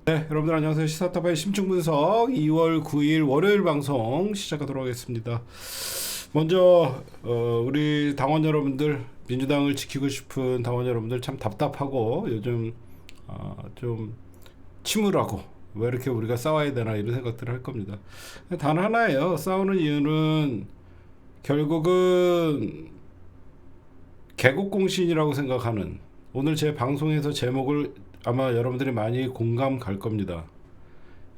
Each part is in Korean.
네, 여러분들 안녕하세요. 시사타파의 심층분석 2월 9일 월요일 방송 시작하도록 하겠습니다. 먼저 우리 당원 여러분들, 민주당을 지키고 싶은 당원 여러분들 참 답답하고 요즘 좀 침울하고 왜 이렇게 우리가 싸워야 되나 이런 생각들을 할 겁니다. 단 하나예요. 싸우는 이유는 결국은 개국공신이라고 생각하는, 오늘 제 방송에서 제목을 아마 여러분들이 많이 공감 갈 겁니다.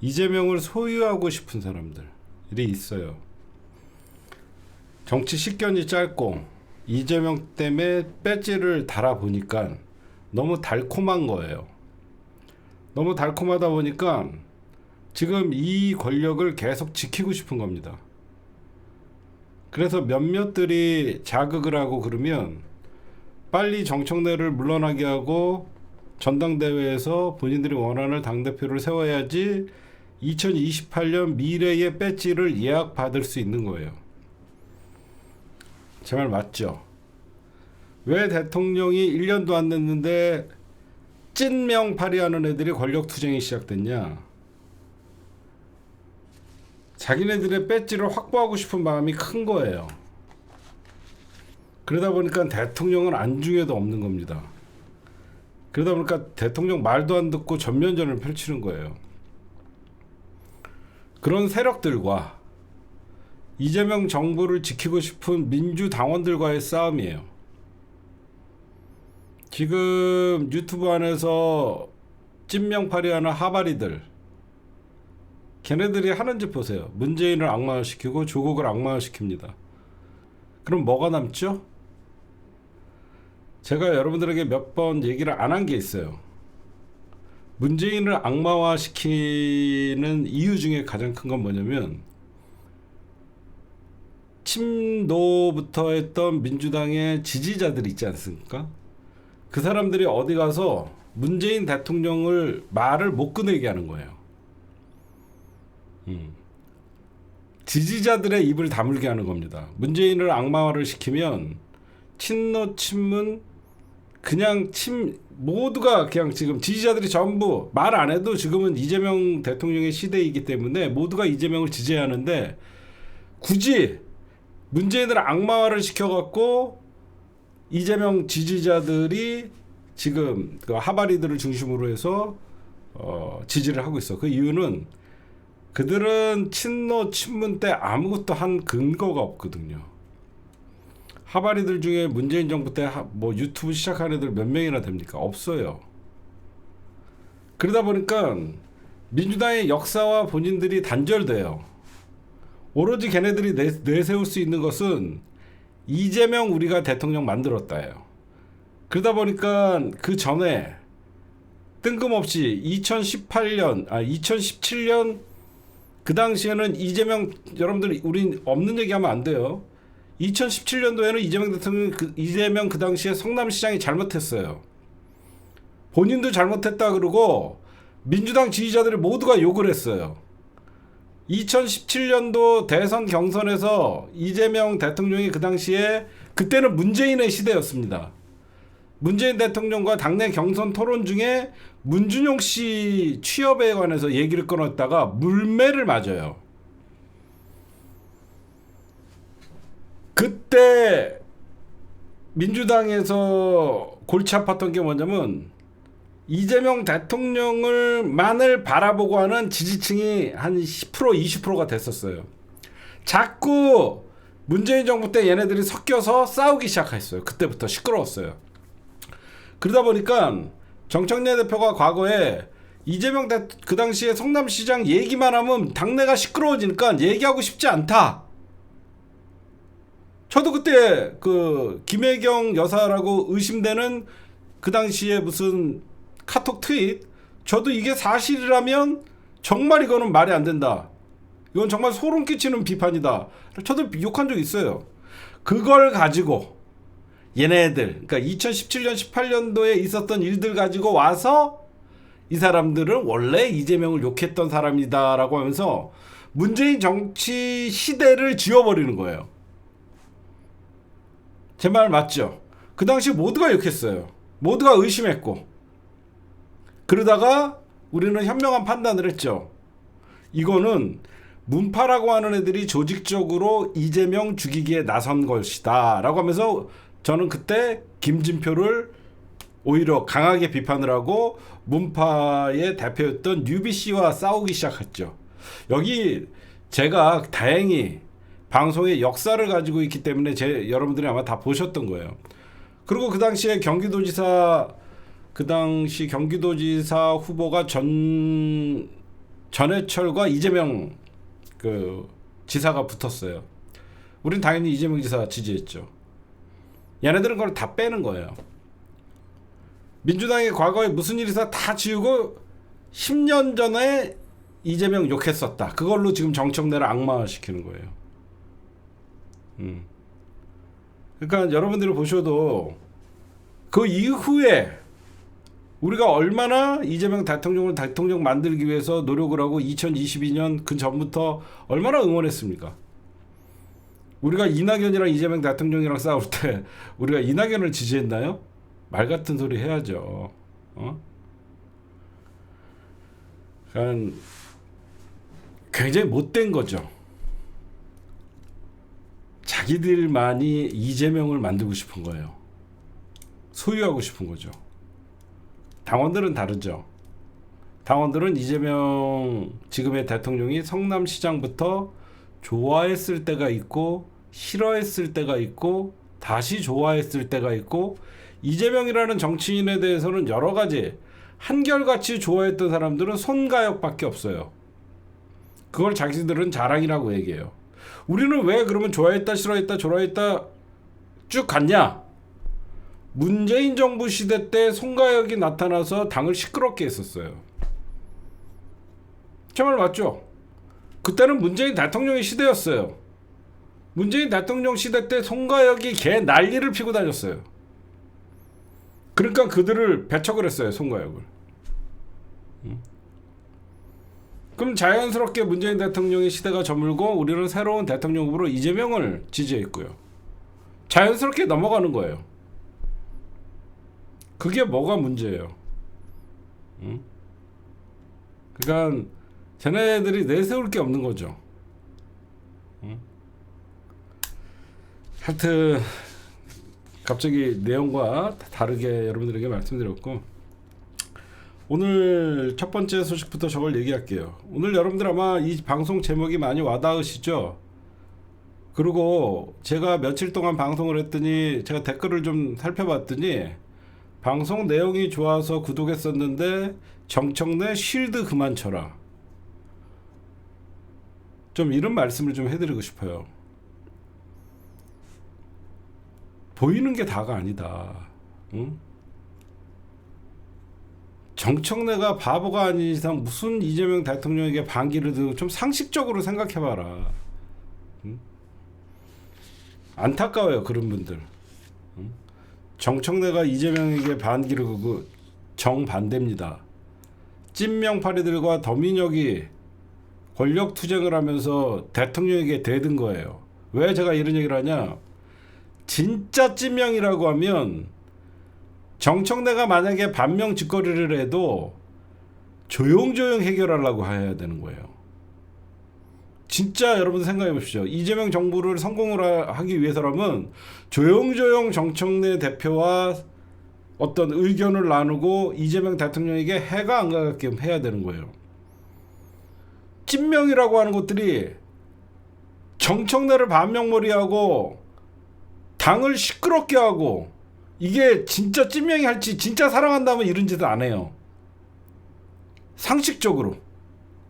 이재명을 소유하고 싶은 사람들이 있어요. 정치 식견이 짧고 이재명 때문에 배지를 달아보니까 너무 달콤한 거예요. 너무 달콤하다 보니까 지금 이 권력을 계속 지키고 싶은 겁니다. 그래서 몇몇들이 자극을 하고 그러면 빨리 정청래를 물러나게 하고 전당대회에서 본인들이 원하는 당대표를 세워야지 2028년 미래의 배지를 예약받을 수 있는 거예요. 제 말 맞죠? 왜 대통령이 1년도 안 됐는데 찐명 발휘하는 애들이 권력투쟁이 시작됐냐? 자기네들의 배지를 확보하고 싶은 마음이 큰 거예요. 그러다 보니까 대통령은 안중에도 없는 겁니다. 그러다 보니까 대통령 말도 안 듣고 전면전을 펼치는 거예요. 그런 세력들과 이재명 정부를 지키고 싶은 민주당원들과의 싸움이에요. 지금 유튜브 안에서 찐명파리하는 하바리들, 걔네들이 하는 짓 보세요. 문재인을 악마화시키고 조국을 악마화시킵니다. 그럼 뭐가 남죠? 제가 여러분들에게 몇 번 얘기를 안 한 게 있어요. 문재인을 악마화시키는 이유 중에 가장 큰 건 뭐냐면, 친노부터 했던 민주당의 지지자들 있지 않습니까? 그 사람들이 어디 가서 문재인 대통령을 말을 못 꺼내게 하는 거예요. 지지자들의 입을 다물게 하는 겁니다. 문재인을 악마화를 시키면 친노 친문 그냥 모두가 그냥 지금 지지자들이 전부 말 안 해도 지금은 이재명 대통령의 시대이기 때문에 모두가 이재명을 지지하는데, 굳이 문재인을 악마화를 시켜갖고 이재명 지지자들이 지금 그 하바리들을 중심으로 해서 지지를 하고 있어. 그 이유는 그들은 친노 친문 때 아무것도 한 근거가 없거든요. 하바리들 중에 문재인 정부 때 뭐 유튜브 시작한 애들 몇 명이나 됩니까? 없어요. 그러다 보니까 민주당의 역사와 본인들이 단절돼요. 오로지 걔네들이 내세울 수 있는 것은 이재명 우리가 대통령 만들었다예요. 그러다 보니까 그 전에 뜬금없이 2017년 그 당시에는 이재명, 여러분들 우린 없는 얘기하면 안 돼요. 2017년도에는 이재명 그 당시에 성남시장이 잘못했어요. 본인도 잘못했다 그러고 민주당 지지자들이 모두가 욕을 했어요. 2017년도 대선 경선에서 이재명 대통령이 그 당시에, 그때는 문재인의 시대였습니다. 문재인 대통령과 당내 경선 토론 중에 문준용 씨 취업에 관해서 얘기를 끊었다가 물매를 맞아요. 그때 민주당에서 골치 아팠던 게 뭐냐면, 이재명 대통령만을 바라보고 하는 지지층이 한 10% 20%가 됐었어요. 자꾸 문재인 정부 때 얘네들이 섞여서 싸우기 시작했어요. 그때부터 시끄러웠어요. 그러다 보니까 정청래 대표가 과거에 이재명 그 당시에 성남시장 얘기만 하면 당내가 시끄러워지니까 얘기하고 싶지 않다. 저도 그때 그 김혜경 여사라고 의심되는 그 당시에 무슨 카톡 트윗, 저도 이게 사실이라면 정말 이거는 말이 안 된다, 이건 정말 소름 끼치는 비판이다, 저도 욕한 적 있어요. 그걸 가지고 얘네들, 그러니까 2017년 18년도에 있었던 일들 가지고 와서 이 사람들은 원래 이재명을 욕했던 사람이다라고 하면서 문재인 정치 시대를 지워버리는 거예요. 제 말 맞죠? 그 당시 모두가 욕했어요. 모두가 의심했고, 그러다가 우리는 현명한 판단을 했죠. 이거는 문파라고 하는 애들이 조직적으로 이재명 죽이기에 나선 것이다 라고 하면서 저는 그때 김진표를 오히려 강하게 비판을 하고 문파의 대표였던 뉴비 씨와 싸우기 시작했죠. 여기 제가 다행히 방송의 역사를 가지고 있기 때문에 여러분들이 아마 다 보셨던 거예요. 그리고 그 당시 경기도지사 후보가 전해철과 이재명 그 지사가 붙었어요. 우린 당연히 이재명 지사 지지했죠. 얘네들은 그걸 다 빼는 거예요. 민주당이 과거에 무슨 일이 있어 다 지우고 10년 전에 이재명 욕했었다. 그걸로 지금 정청래를 악마화시키는 거예요. 그러니까 여러분들이 보셔도 그 이후에 우리가 얼마나 이재명 대통령을 대통령 만들기 위해서 노력을 하고 2022년 그 전부터 얼마나 응원했습니까? 우리가 이낙연이랑 이재명 대통령이랑 싸울 때 우리가 이낙연을 지지했나요? 말 같은 소리 해야죠. 그러니까 굉장히 못된 거죠. 자기들만이 이재명을 만들고 싶은 거예요. 소유하고 싶은 거죠. 당원들은 다르죠. 당원들은 이재명 지금의 대통령이 성남시장부터 좋아했을 때가 있고 싫어했을 때가 있고 다시 좋아했을 때가 있고 이재명이라는 정치인에 대해서는 여러 가지 한결같이 좋아했던 사람들은 손가역밖에 없어요. 그걸 자기들은 자랑이라고 얘기해요. 우리는 왜 그러면 좋아했다 싫어했다 좋아했다 쭉 갔냐? 문재인 정부 시대 때 손가역이 나타나서 당을 시끄럽게 했었어요. 정말 맞죠? 그때는 문재인 대통령의 시대였어요. 문재인 대통령 시대 때 손가역이 개 난리를 피고 다녔어요. 그러니까 그들을 배척을 했어요. 손가역을. 그럼 자연스럽게 문재인 대통령의 시대가 저물고 우리는 새로운 대통령 후보로 이재명을 지지했고요. 자연스럽게 넘어가는 거예요. 그게 뭐가 문제예요? 그러니까 쟤네들이 내세울 게 없는 거죠. 하여튼 갑자기 내용과 다르게 여러분들에게 말씀드렸고 오늘 첫 번째 소식부터 저걸 얘기할게요. 오늘 여러분들 아마 이 방송 제목이 많이 와닿으시죠? 그리고 제가 며칠 동안 방송을 했더니 제가 댓글을 좀 살펴봤더니 방송 내용이 좋아서 구독했었는데 정청래 쉴드 그만 쳐라. 좀 이런 말씀을 좀 해드리고 싶어요. 보이는 게 다가 아니다. 응? 정청래가 바보가 아닌 이상 무슨 이재명 대통령에게 반기를 들고 좀 상식적으로 생각해봐라. 응? 안타까워요 그런 분들. 응? 정청래가 이재명에게 반기를 그고 정반대입니다. 찐명파리들과 더민혁이 권력 투쟁을 하면서 대통령에게 대든 거예요. 왜 제가 이런 얘기를 하냐? 진짜 찐명이라고 하면 정청래가 만약에 반명 짓거리를 해도 조용조용 해결하려고 해야 되는 거예요. 진짜 여러분 생각해 보십시오. 이재명 정부를 성공을 하기 위해서라면 조용조용 정청래 대표와 어떤 의견을 나누고 이재명 대통령에게 해가 안 가게끔 해야 되는 거예요. 찐명이라고 하는 것들이 정청래를 반명머리하고 당을 시끄럽게 하고 이게 진짜 찐명이 할지 진짜 사랑한다면 이런 짓을 안 해요. 상식적으로.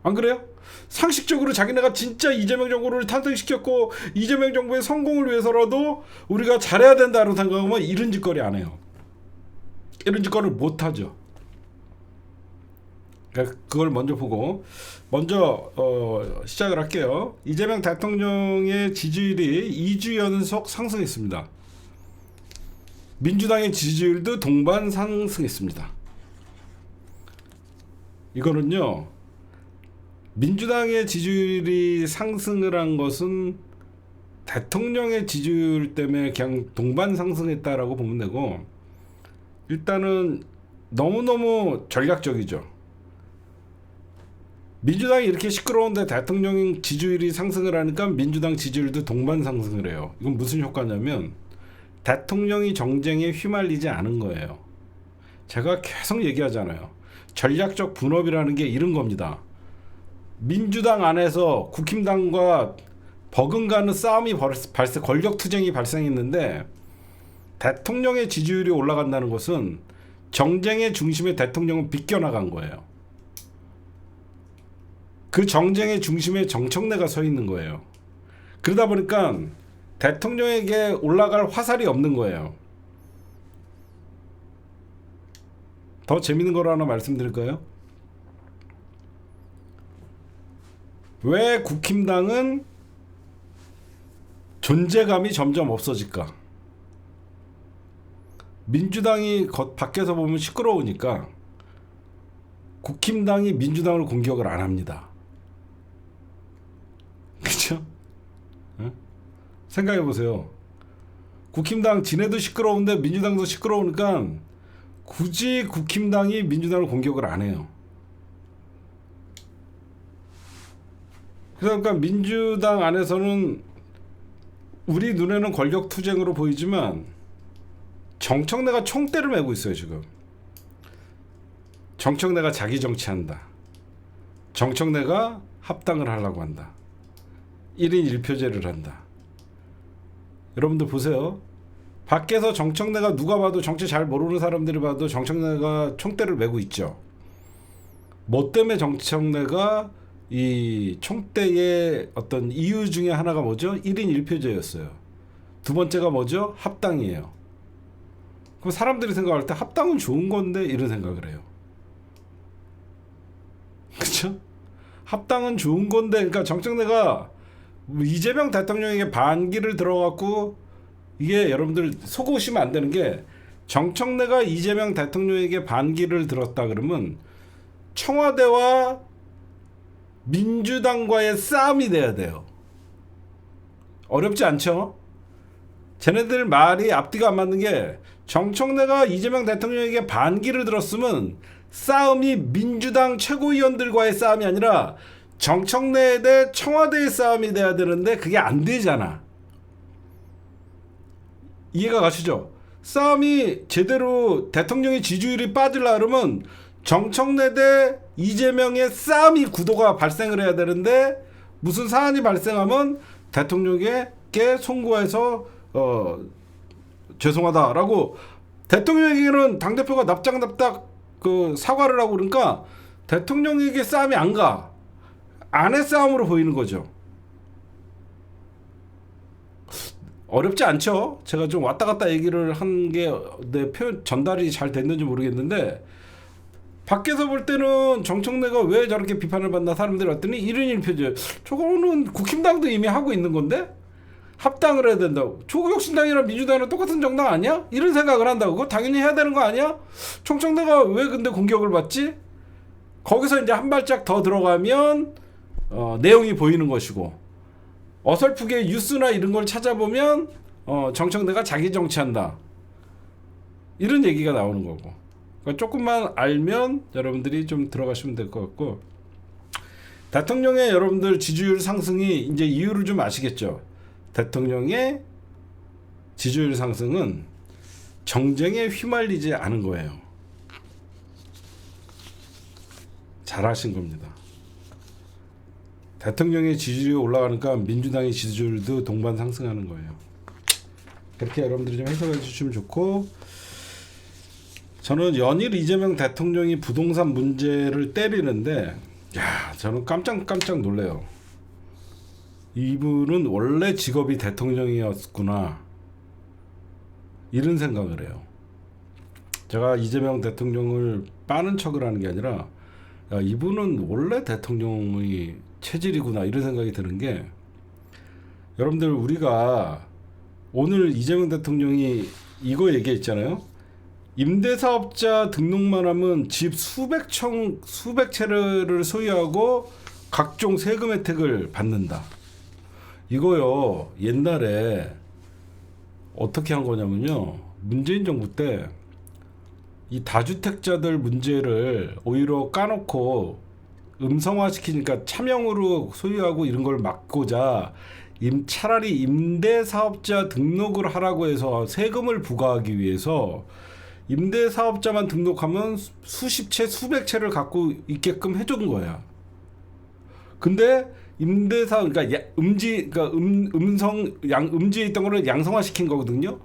안 그래요? 상식적으로 자기네가 진짜 이재명 정부를 탄생시켰고 이재명 정부의 성공을 위해서라도 우리가 잘해야 된다고 생각하면 이런 짓거리 안 해요. 이런 짓거리를 못 하죠. 그걸 먼저 보고 먼저 시작을 할게요. 이재명 대통령의 지지율이 2주 연속 상승했습니다. 민주당의 지지율도 동반 상승했습니다. 이거는요. 민주당의 지지율이 상승을 한 것은 대통령의 지지율 때문에 그냥 동반 상승했다라고 보면 되고 일단은 너무너무 전략적이죠. 민주당이 이렇게 시끄러운데 대통령 지지율이 상승을 하니까 민주당 지지율도 동반 상승을 해요. 이건 무슨 효과냐면 대통령이 정쟁에 휘말리지 않은 거예요. 제가 계속 얘기하잖아요. 전략적 분업이라는 게 이런 겁니다. 민주당 안에서 국힘당과 버금가는 싸움이 권력 투쟁이 발생했는데 대통령의 지지율이 올라간다는 것은 정쟁의 중심에 대통령은 비껴나간 거예요. 그 정쟁의 중심에 정청래가 서 있는 거예요. 그러다 보니까 대통령에게 올라갈 화살이 없는 거예요. 더 재밌는 걸 하나 말씀드릴까요? 왜 국힘당은 존재감이 점점 없어질까? 민주당이 밖에서 보면 시끄러우니까 국힘당이 민주당을 공격을 안 합니다. 그쵸? 생각해 보세요. 국힘당 지네도 시끄러운데 민주당도 시끄러우니까 굳이 국힘당이 민주당을 공격을 안 해요. 그러니까 민주당 안에서는 우리 눈에는 권력 투쟁으로 보이지만 정청래가 총대를 메고 있어요. 지금 정청래가 자기 정치한다. 정청래가 합당을 하려고 한다. 1인 1표제를 한다. 여러분들 보세요. 밖에서 정청래가 누가 봐도 정치 잘 모르는 사람들이 봐도 정청래가 총대를 메고 있죠. 뭐 때문에 정청래가 이 총대의 어떤 이유 중에 하나가 뭐죠? 1인 1표제였어요. 두 번째가 뭐죠? 합당이에요. 그럼 사람들이 생각할 때 합당은 좋은 건데 이런 생각을 해요. 그쵸? 합당은 좋은 건데, 그러니까 정청래가 이재명 대통령에게 반기를 들어갖고, 이게 여러분들 속으시면 안 되는 게, 정청래가 이재명 대통령에게 반기를 들었다 그러면 청와대와 민주당과의 싸움이 돼야 돼요. 어렵지 않죠? 쟤네들 말이 앞뒤가 안 맞는 게, 정청래가 이재명 대통령에게 반기를 들었으면 싸움이 민주당 최고위원들과의 싸움이 아니라 정청래 대 청와대의 싸움이 돼야 되는데 그게 안 되잖아. 이해가 가시죠? 싸움이 제대로 대통령의 지지율이 빠지려 그러면 정청래 대 이재명의 싸움이 구도가 발생을 해야 되는데 무슨 사안이 발생하면 대통령에게 송구해서 죄송하다라고 대통령에게는 당대표가 납작납작 그 사과를 하고 그러니까 대통령에게 싸움이 안 가. 안의 싸움으로 보이는 거죠. 어렵지 않죠? 제가 좀 왔다 갔다 얘기를 한 게 내 표현 전달이 잘 됐는지 모르겠는데 밖에서 볼 때는 정청래가 왜 저렇게 비판을 받나 사람들이 왔더니 1인 1표제. 저거는 국힘당도 이미 하고 있는 건데 합당을 해야 된다고. 조국혁신당이랑 민주당이랑 똑같은 정당 아니야? 이런 생각을 한다고. 그거 당연히 해야 되는 거 아니야? 정청래가 왜 근데 공격을 받지? 거기서 이제 한 발짝 더 들어가면 내용이 보이는 것이고 어설프게 뉴스나 이런 걸 찾아보면 정청래가 자기 정치한다. 이런 얘기가 나오는 거고. 그러니까 조금만 알면 여러분들이 좀 들어가시면 될 것 같고 대통령의 여러분들 지지율 상승이 이제 이유를 좀 아시겠죠? 대통령의 지지율 상승은 정쟁에 휘말리지 않은 거예요. 잘하신 겁니다. 대통령의 지지율이 올라가니까 민주당의 지지율도 동반 상승하는 거예요. 그렇게 여러분들이 좀 해석해 주시면 좋고 저는 연일 이재명 대통령이 부동산 문제를 때리는데 저는 깜짝 놀래요. 이분은 원래 직업이 대통령이었구나 이런 생각을 해요. 제가 이재명 대통령을 빠는 척을 하는 게 아니라 이분은 원래 대통령의 체질이구나 이런 생각이 드는 게 여러분들 우리가 오늘 이재명 대통령이 이거 얘기했잖아요. 임대사업자 등록만 하면 집 수백 채를 소유하고 각종 세금 혜택을 받는다. 이거요 옛날에 어떻게 한 거냐면요 문재인 정부 때 이 다주택자들 문제를 오히려 까놓고 음성화 시키니까 차명으로 소유하고 이런 걸 막고자 차라리 임대사업자 등록을 하라고 해서 세금을 부과하기 위해서 임대사업자만 등록하면 수십 채 수백 채를 갖고 있게끔 해준 거야. 근데 그러니까 음지에 있던 거를 양성화 시킨 거거든요.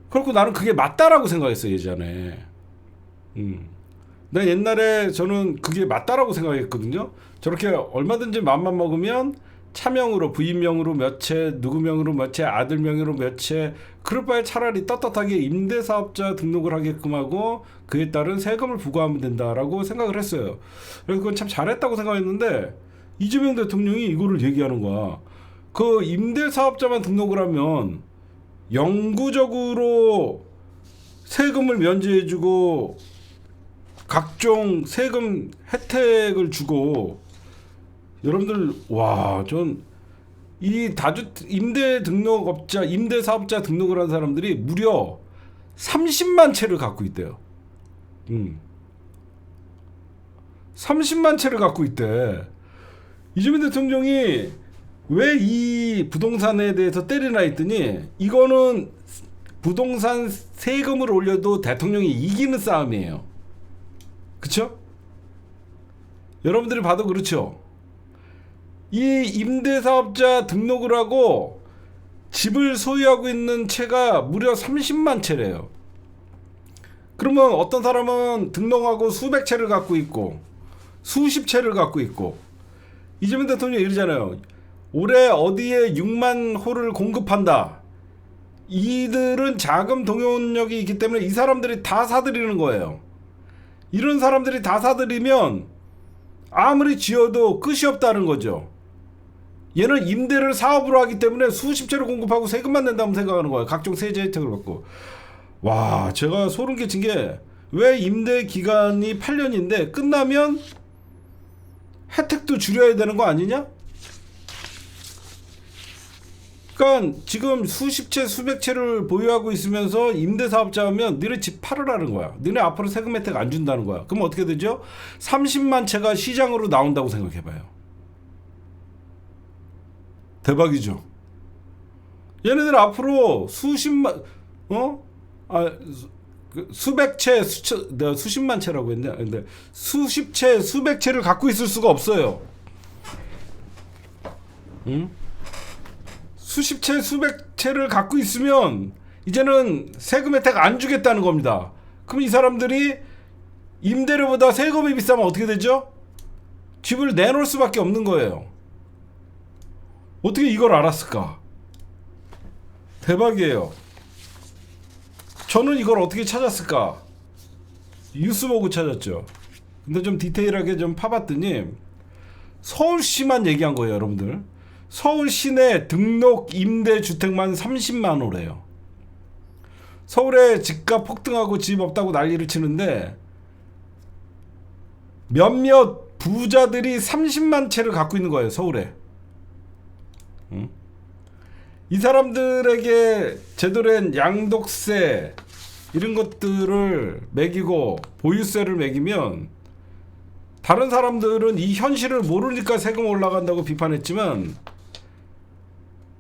그렇고 나는 그게 맞다라고 생각했어 예전에. 나 옛날에 저는 그게 맞다라고 생각했거든요. 저렇게 얼마든지 맘만 먹으면 차명으로 부인명으로 몇 채, 누구 명으로 몇 채, 아들 명의로 몇 채, 그럴 바에 차라리 떳떳하게 임대사업자 등록을 하게끔 하고 그에 따른 세금을 부과하면 된다라고 생각을 했어요. 그래서 그건 참 잘했다고 생각했는데 이재명 대통령이 이거를 얘기하는 거야. 그 임대사업자만 등록을 하면 영구적으로 세금을 면제해주고 각종 세금 혜택을 주고 여러분들 전 이 임대사업자 등록을 한 사람들이 무려 30만 채를 갖고 있대요. 30만 채를 갖고 있대. 이재명 대통령이 왜 이 부동산에 대해서 때리나 했더니 이거는 부동산 세금을 올려도 대통령이 이기는 싸움이에요. 그쵸? 여러분들이 봐도 그렇죠? 이 임대사업자 등록을 하고 집을 소유하고 있는 채가 무려 30만 채래요. 그러면 어떤 사람은 등록하고 수백 채를 갖고 있고 수십 채를 갖고 있고 이재명 대통령이 이러잖아요. 올해 어디에 6만 호를 공급한다. 이들은 자금 동원력이 있기 때문에 이 사람들이 다 사들이는 거예요. 이런 사람들이 다 사들이면 아무리 지어도 끝이 없다는 거죠. 얘는 임대를 사업으로 하기 때문에 수십 채를 공급하고 세금만 낸다고 생각하는 거예요. 각종 세제 혜택을 받고. 와, 제가 소름 끼친 게 왜 임대 기간이 8년인데 끝나면 혜택도 줄여야 되는 거 아니냐? 그러니까 지금 수십 채 수백 채를 보유하고 있으면서 임대사업자면 너네 집 팔으라는 거야. 너네 앞으로 세금 혜택 안 준다는 거야. 그럼 어떻게 되죠? 30만 채가 시장으로 나온다고 생각해봐요. 대박이죠. 얘네들 앞으로 수십만 수백 채 내가 수십만 채라고 했냐? 근데 수십 채 수백 채를 갖고 있을 수가 없어요. 수십 채 수백 채를 갖고 있으면 이제는 세금 혜택 안 주겠다는 겁니다. 그럼 이 사람들이 임대료보다 세금이 비싸면 어떻게 되죠? 집을 내놓을 수밖에 없는 거예요. 어떻게 이걸 알았을까? 대박이에요. 저는 이걸 어떻게 찾았을까? 뉴스 보고 찾았죠. 근데 좀 디테일하게 좀 파봤더니 서울시만 얘기한 거예요, 여러분들. 서울 시내 등록 임대주택만 30만 호래요. 서울에 집값 폭등하고 집 없다고 난리를 치는데 몇몇 부자들이 30만 채를 갖고 있는 거예요, 서울에. 이 사람들에게 제대로 된 양도세 이런 것들을 매기고 보유세를 매기면 다른 사람들은 이 현실을 모르니까 세금 올라간다고 비판했지만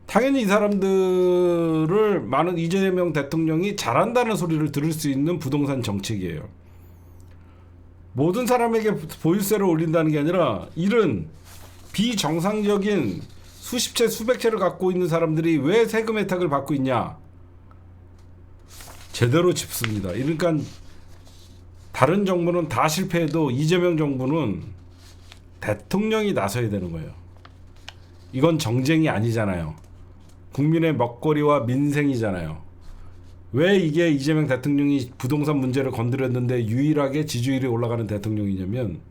당연히 이 사람들을 많은 이재명 대통령이 잘한다는 소리를 들을 수 있는 부동산 정책이에요. 모든 사람에게 보유세를 올린다는 게 아니라 이런 비정상적인 수십 채 수백 채를 갖고 있는 사람들이 왜 세금 혜택을 받고 있냐? 제대로 짚습니다. 그러니까 다른 정부는 다 실패해도 이재명 정부는 대통령이 나서야 되는 거예요. 이건 정쟁이 아니잖아요. 국민의 먹거리와 민생이잖아요. 왜 이게 이재명 대통령이 부동산 문제를 건드렸는데 유일하게 지지율이 올라가는 대통령이냐면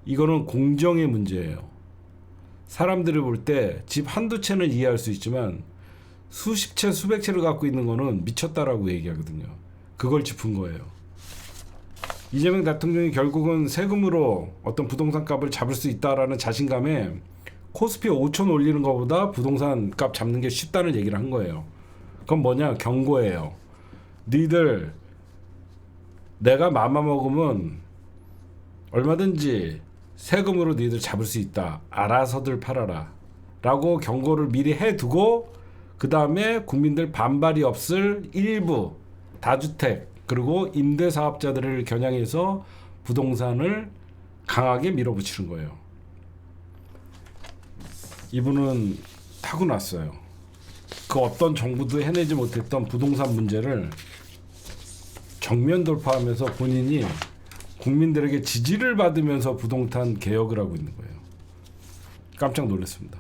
이거는 공정의 문제예요. 사람들이 볼 때 집 한두 채는 이해할 수 있지만 수십 채 수백 채를 갖고 있는 거는 미쳤다라고 얘기하거든요. 그걸 짚은 거예요. 이재명 대통령이 결국은 세금으로 어떤 부동산 값을 잡을 수 있다라는 자신감에 코스피 5천 올리는 것보다 부동산 값 잡는 게 쉽다는 얘기를 한 거예요. 그건 뭐냐? 경고예요. 니들 내가 맘만 먹으면 얼마든지 세금으로 너희들 잡을 수 있다. 알아서들 팔아라. 라고 경고를 미리 해두고 그 다음에 국민들 반발이 없을 일부 다주택 그리고 임대사업자들을 겨냥해서 부동산을 강하게 밀어붙이는 거예요. 이분은 타고났어요. 그 어떤 정부도 해내지 못했던 부동산 문제를 정면 돌파하면서 본인이 국민들에게 지지를 받으면서 부동산 개혁을 하고 있는 거예요. 깜짝 놀랐습니다.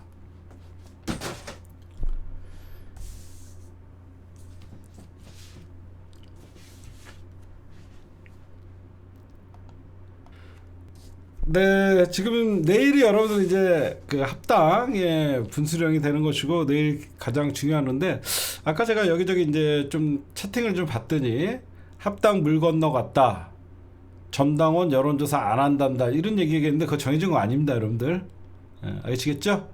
네, 지금 내일이 여러분들 이제 그 합당의 분수령이 되는 것이고 내일 가장 중요한데 아까 제가 여기저기 이제 좀 채팅을 좀 봤더니 합당 물 건너갔다. 전당원 여론조사 안 한단다. 이런 얘기겠는데 그거 정해진 거 아닙니다, 여러분들. 아시겠죠?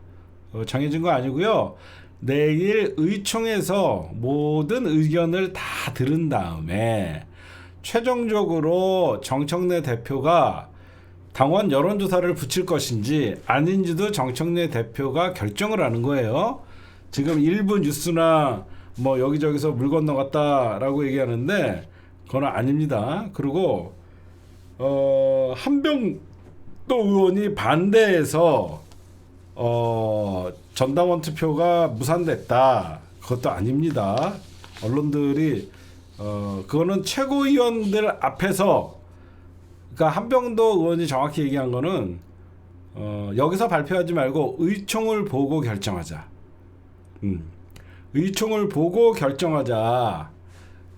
정해진 거 아니고요. 내일 의총에서 모든 의견을 다 들은 다음에 최종적으로 정청래 대표가 당원 여론조사를 붙일 것인지 아닌지도 정청래 대표가 결정을 하는 거예요. 지금 일부 뉴스나 뭐 여기저기서 물 건너갔다라고 얘기하는데 그건 아닙니다. 그리고 한병도 의원이 반대해서 전당원 투표가 무산됐다. 그것도 아닙니다. 언론들이 그거는 최고위원들 앞에서 그러니까 한병도 의원이 정확히 얘기한 거는 여기서 발표하지 말고 의총을 보고 결정하자. 의총을 보고 결정하자.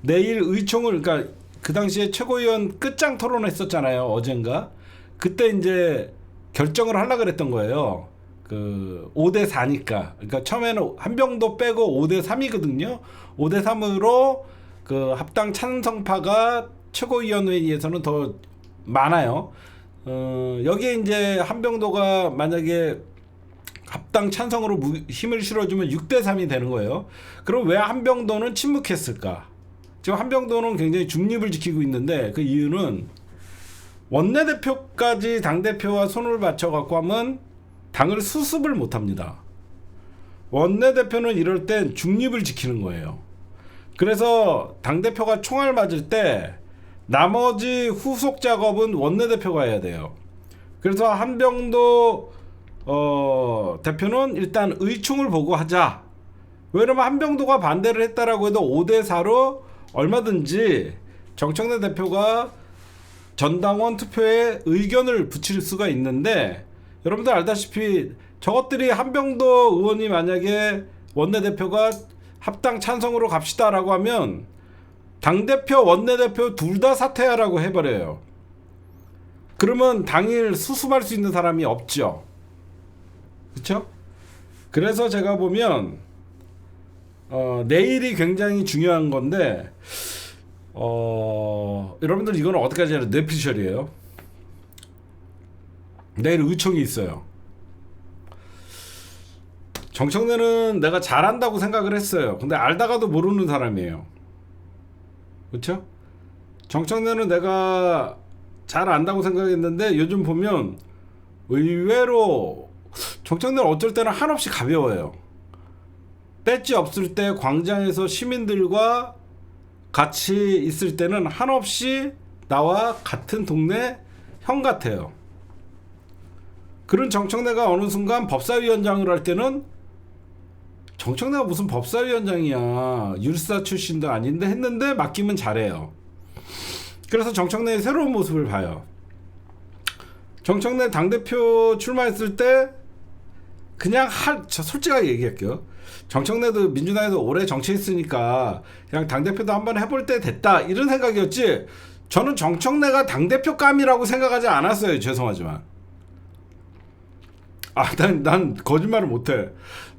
내일 의총을 그러니까 그 당시에 최고위원 끝장 토론했었잖아요. 어젠가. 그때 이제 결정을 하려고 그랬던 거예요. 그 5대 4니까. 그러니까 처음에는 한병도 빼고 5대 3이거든요. 5대 3으로 그 합당 찬성파가 최고위원회의에서는 더 많아요. 여기에 이제 한병도가 만약에 합당 찬성으로 힘을 실어주면 6대 3이 되는 거예요. 그럼 왜 한병도는 침묵했을까? 지금 한병도는 굉장히 중립을 지키고 있는데 그 이유는 원내대표까지 당대표와 손을 맞춰갖고 하면 당을 수습을 못합니다. 원내대표는 이럴 땐 중립을 지키는 거예요. 그래서 당대표가 총알 맞을 때 나머지 후속 작업은 원내대표가 해야 돼요. 그래서 한병도 대표는 일단 의총을 보고 하자. 왜냐면 한병도가 반대를 했다라고 해도 5대 4로 얼마든지 정청래 대표가 전당원 투표에 의견을 붙일 수가 있는데 여러분들 알다시피 저것들이 한병도 의원이 만약에 원내대표가 합당 찬성으로 갑시다라고 하면 당대표 원내대표 둘 다 사퇴하라고 해버려요. 그러면 당일 수습할 수 있는 사람이 없죠. 그렇죠? 그래서 제가 보면 내일이 굉장히 중요한 건데 여러분들 이거는 어디까지 해야 돼? 뇌피셜이에요. 내일 의총이 있어요. 정청래는 내가 잘한다고 생각을 했어요. 근데 알다가도 모르는 사람이에요. 그렇죠? 정청래는 내가 잘 안다고 생각했는데 요즘 보면 의외로 정청래는 어쩔 때는 한없이 가벼워요. 배지 없을 때 광장에서 시민들과 같이 있을 때는 한없이 나와 같은 동네 형 같아요. 그런 정청래가 어느 순간 법사위원장을 할 때는 정청래가 무슨 법사위원장이야. 율사 출신도 아닌데 했는데 맡기면 잘해요. 그래서 정청래의 새로운 모습을 봐요. 정청래 당대표 출마했을 때 그냥 저 솔직하게 얘기할게요. 정청래도 민주당에도 오래 정치했으니까 그냥 당대표도 한번 해볼 때 됐다 이런 생각이었지 저는 정청래가 당대표감이라고 생각하지 않았어요. 죄송하지만 난 거짓말을 못해.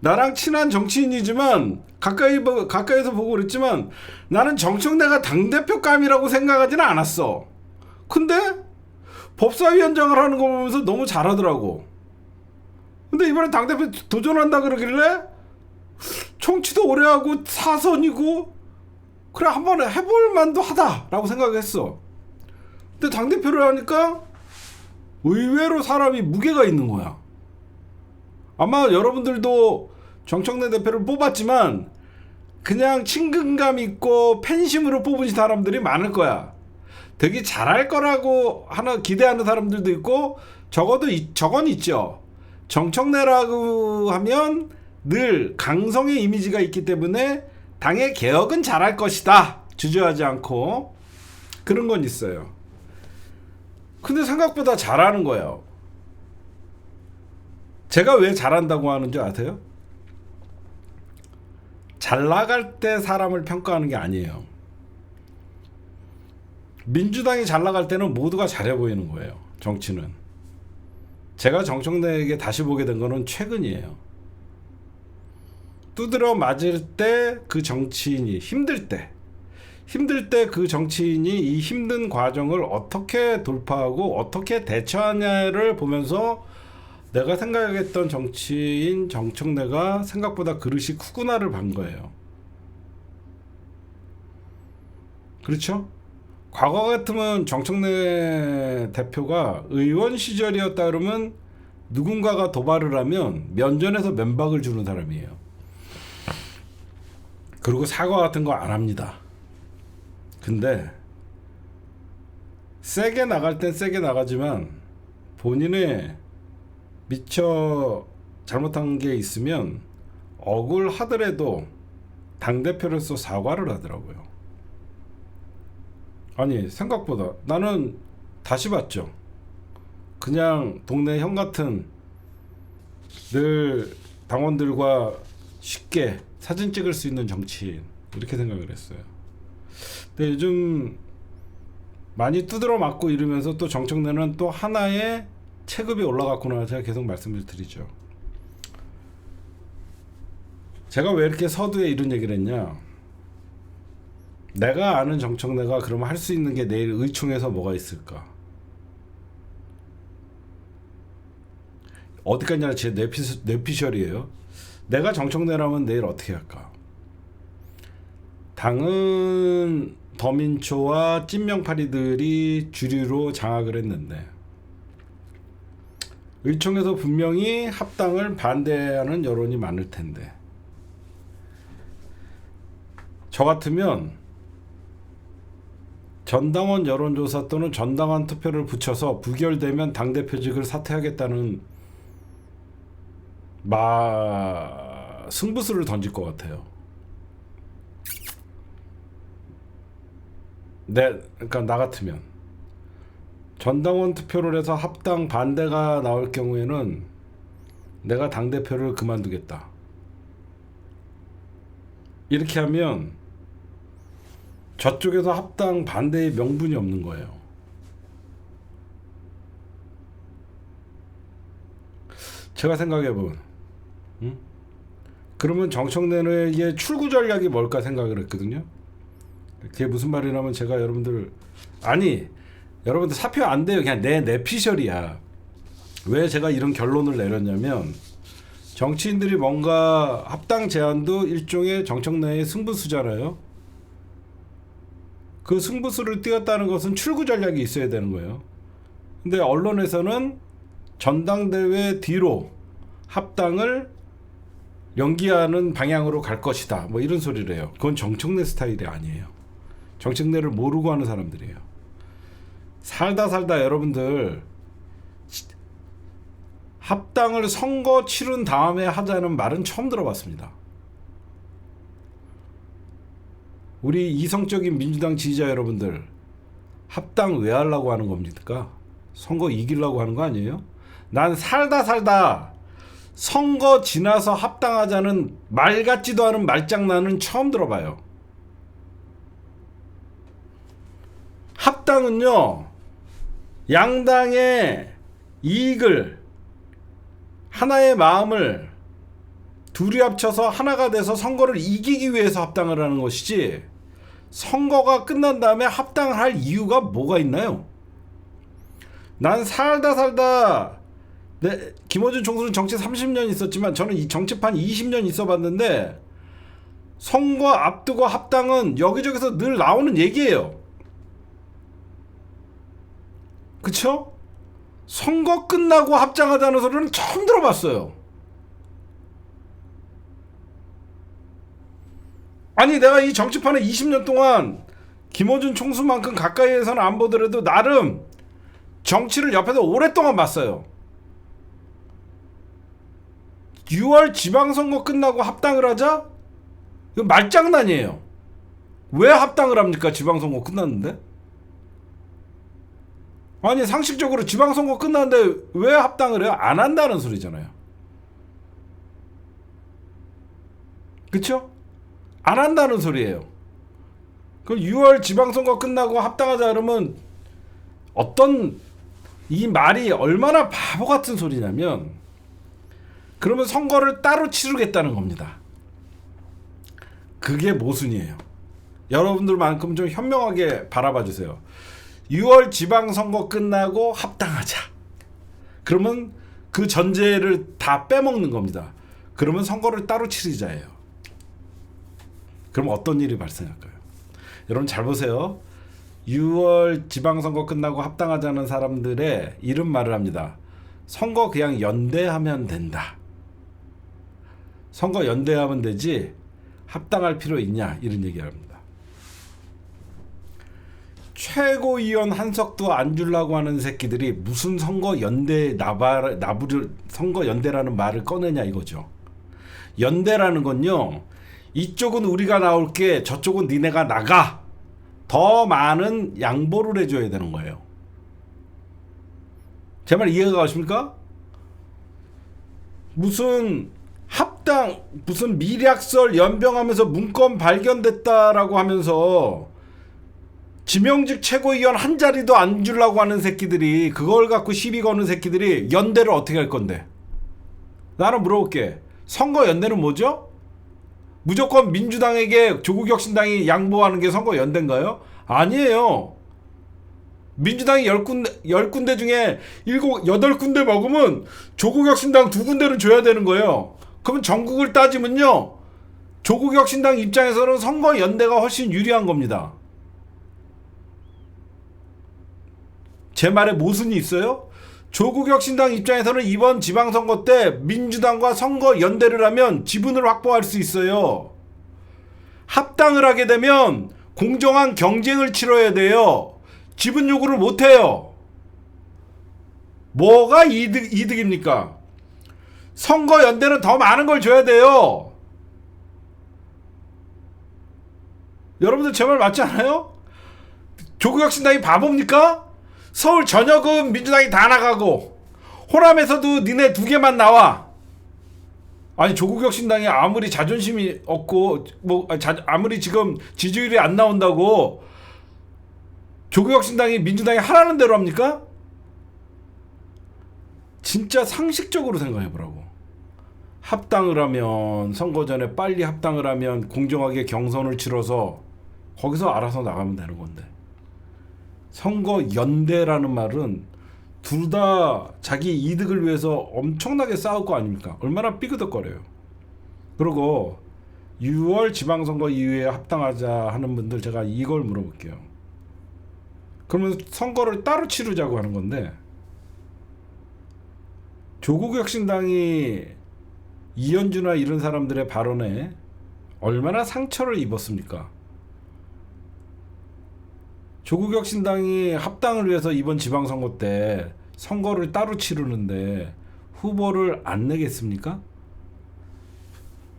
나랑 친한 정치인이지만 가까이서 보고 그랬지만 나는 정청래가 당대표감이라고 생각하지는 않았어. 근데 법사위원장을 하는 거 보면서 너무 잘하더라고. 근데 이번에 당대표 도전한다 그러길래 정치도 오래 하고 사선이고 그래 한번 해볼 만도 하다라고 생각했어. 근데 당대표를 하니까 의외로 사람이 무게가 있는 거야. 아마 여러분들도 정청래 대표를 뽑았지만 그냥 친근감 있고 팬심으로 뽑은 사람들이 많을 거야. 되게 잘할 거라고 하나 기대하는 사람들도 있고, 적어도 저건 있죠. 정청래라고 하면 늘 강성의 이미지가 있기 때문에 당의 개혁은 잘할 것이다, 주저하지 않고. 그런 건 있어요. 근데 생각보다 잘하는 거예요. 제가 왜 잘한다고 하는 줄 아세요? 잘 나갈 때 사람을 평가하는 게 아니에요. 민주당이 잘 나갈 때는 모두가 잘해 보이는 거예요. 정치는. 제가 정청래에게 다시 보게 된 거는 최근이에요. 두드려 맞을 때 그 정치인이 힘들 때 그 정치인이 이 힘든 과정을 어떻게 돌파하고 어떻게 대처하냐를 보면서 내가 생각했던 정치인 정청래가 생각보다 그릇이 크구나를 본 거예요. 그렇죠? 과거 같으면 정청래 대표가 의원 시절이었다 그러면 누군가가 도발을 하면 면전에서 면박을 주는 사람이에요. 그리고 사과 같은 거 안 합니다. 근데 세게 나갈 땐 세게 나가지만 본인의 미처 잘못한 게 있으면 억울하더라도 당대표로서 사과를 하더라고요. 아니, 생각보다 나는 다시 봤죠. 그냥 동네 형 같은, 늘 당원들과 쉽게 사진 찍을 수 있는 정치인, 이렇게 생각을 했어요. 근데 요즘 많이 두드러 맞고 이러면서 또 정청래는 또 하나의 체급이 올라갔구나, 제가 계속 말씀을 드리죠. 제가 왜 이렇게 서두에 이런 얘기를 했냐, 내가 아는 정청래가 그러면 할 수 있는 게 내일 의총에서 뭐가 있을까? 어디까지나 제 뇌피셜이에요. 내가 정청래라면 내일 어떻게 할까? 당은 더민초와 찐명파리들이 주류로 장악을 했는데 의총에서 분명히 합당을 반대하는 여론이 많을 텐데, 저 같으면 전당원 여론조사 또는 전당원 투표를 붙여서 부결되면 당대표직을 사퇴하겠다는 승부수를 던질 것 같아요. 그러니까 나 같으면 전당원 투표를 해서 합당 반대가 나올 경우에는 내가 당대표를 그만두겠다, 이렇게 하면 저쪽에서 합당 반대의 명분이 없는 거예요. 제가 생각해본, 그러면 정청래의 출구 전략이 뭘까 생각을 했거든요. 그게 무슨 말이냐면, 제가 여러분들 사표 안 돼요. 그냥 내 뇌피셜이야. 왜 제가 이런 결론을 내렸냐면, 정치인들이 뭔가 합당 제안도 일종의 정청래의 승부수잖아요. 그 승부수를 띄웠다는 것은 출구 전략이 있어야 되는 거예요. 근데 언론에서는 전당대회 뒤로 합당을 연기하는 방향으로 갈 것이다, 뭐 이런 소리를 해요. 그건 정청래 스타일이 아니에요. 정청래를 모르고 하는 사람들이에요. 살다 여러분들, 합당을 선거 치른 다음에 하자는 말은 처음 들어봤습니다. 우리 이성적인 민주당 지지자 여러분들, 합당 왜 하려고 하는 겁니까? 선거 이기려고 하는 거 아니에요? 난 살다 선거 지나서 합당하자는 말 같지도 않은 말장난은 처음 들어봐요. 합당은요, 양당의 이익을, 하나의 마음을 둘이 합쳐서 하나가 돼서 선거를 이기기 위해서 합당을 하는 것이지, 선거가 끝난 다음에 합당을 할 이유가 뭐가 있나요? 난 살다 김어준 총수는 정치 30년 있었지만 저는 이 정치판 20년 있어봤는데, 선거 앞두고 합당은 여기저기서 늘 나오는 얘기예요. 그쵸? 선거 끝나고 합당하자는 소리는 처음 들어봤어요. 아니 내가 이 정치판에 20년 동안 김어준 총수만큼 가까이에서는 안 보더라도 나름 정치를 옆에서 오랫동안 봤어요. 6월 지방선거 끝나고 합당을 하자? 이거 말장난이에요. 왜 합당을 합니까? 지방선거 끝났는데? 아니 상식적으로 지방선거 끝났는데 왜 합당을 해요? 안 한다는 소리잖아요. 그쵸? 안 한다는 소리예요. 그럼 6월 지방선거 끝나고 합당하자 그러면 어떤 이 말이 얼마나 바보 같은 소리냐면 그러면 선거를 따로 치르겠다는 겁니다. 그게 모순이에요. 여러분들만큼 좀 현명하게 바라봐 주세요. 6월 지방선거 끝나고 합당하자. 그러면 그 전제를 다 빼먹는 겁니다. 그러면 선거를 따로 치르자예요. 그럼 어떤 일이 발생할까요? 여러분 잘 보세요. 6월 지방선거 끝나고 합당하자는 사람들의 이런 말을 합니다. 선거 그냥 연대하면 된다. 선거 연대하면 되지 합당할 필요 있냐 이런 얘기를 합니다. 최고위원 한석도 안 주려고 하는 새끼들이 무슨 선거 연대 나부를 선거 연대라는 말을 꺼내냐 이거죠. 연대라는 건요. 이쪽은 우리가 나올게 저쪽은 니네가 나가. 더 많은 양보를 해줘야 되는 거예요. 제 말 이해가 가십니까? 무슨 합당 무슨 미략설 연병하면서 문건 발견됐다라고 하면서 지명직 최고위원 한 자리도 안 주려고 하는 새끼들이 그걸 갖고 시비 거는 새끼들이 연대를 어떻게 할 건데? 나는 물어볼게. 선거 연대는 뭐죠? 무조건 민주당에게 조국혁신당이 양보하는 게 선거 연대인가요? 아니에요. 민주당이 10군데 중에 8군데 먹으면 조국혁신당 2군데는 줘야 되는 거예요. 그러면 전국을 따지면요. 조국혁신당 입장에서는 선거 연대가 훨씬 유리한 겁니다. 제 말에 모순이 있어요? 조국혁신당 입장에서는 이번 지방선거 때 민주당과 선거 연대를 하면 지분을 확보할 수 있어요. 합당을 하게 되면 공정한 경쟁을 치러야 돼요. 지분 요구를 못해요. 뭐가 이득입니까? 선거 연대는 더 많은 걸 줘야 돼요. 여러분들 제 말 맞지 않아요? 조국혁신당이 바보입니까? 서울 전역은 민주당이 다 나가고 호남에서도 니네 2개만 나와. 아니 조국혁신당이 아무리 자존심이 없고 아무리 지금 지지율이 안 나온다고 조국혁신당이 민주당이 하라는 대로 합니까? 진짜 상식적으로 생각해보라고. 합당을 하면 선거 전에 빨리 합당을 하면 공정하게 경선을 치러서 거기서 알아서 나가면 되는 건데 선거 연대라는 말은 둘 다 자기 이득을 위해서 엄청나게 싸울 거 아닙니까? 얼마나 삐그덕거려요. 그리고 6월 지방선거 이후에 합당하자 하는 분들 제가 이걸 물어볼게요. 그러면 선거를 따로 치르자고 하는 건데 조국혁신당이 이현주나 이런 사람들의 발언에 얼마나 상처를 입었습니까? 조국혁신당이 합당을 위해서 이번 지방선거 때 선거를 따로 치르는데 후보를 안 내겠습니까?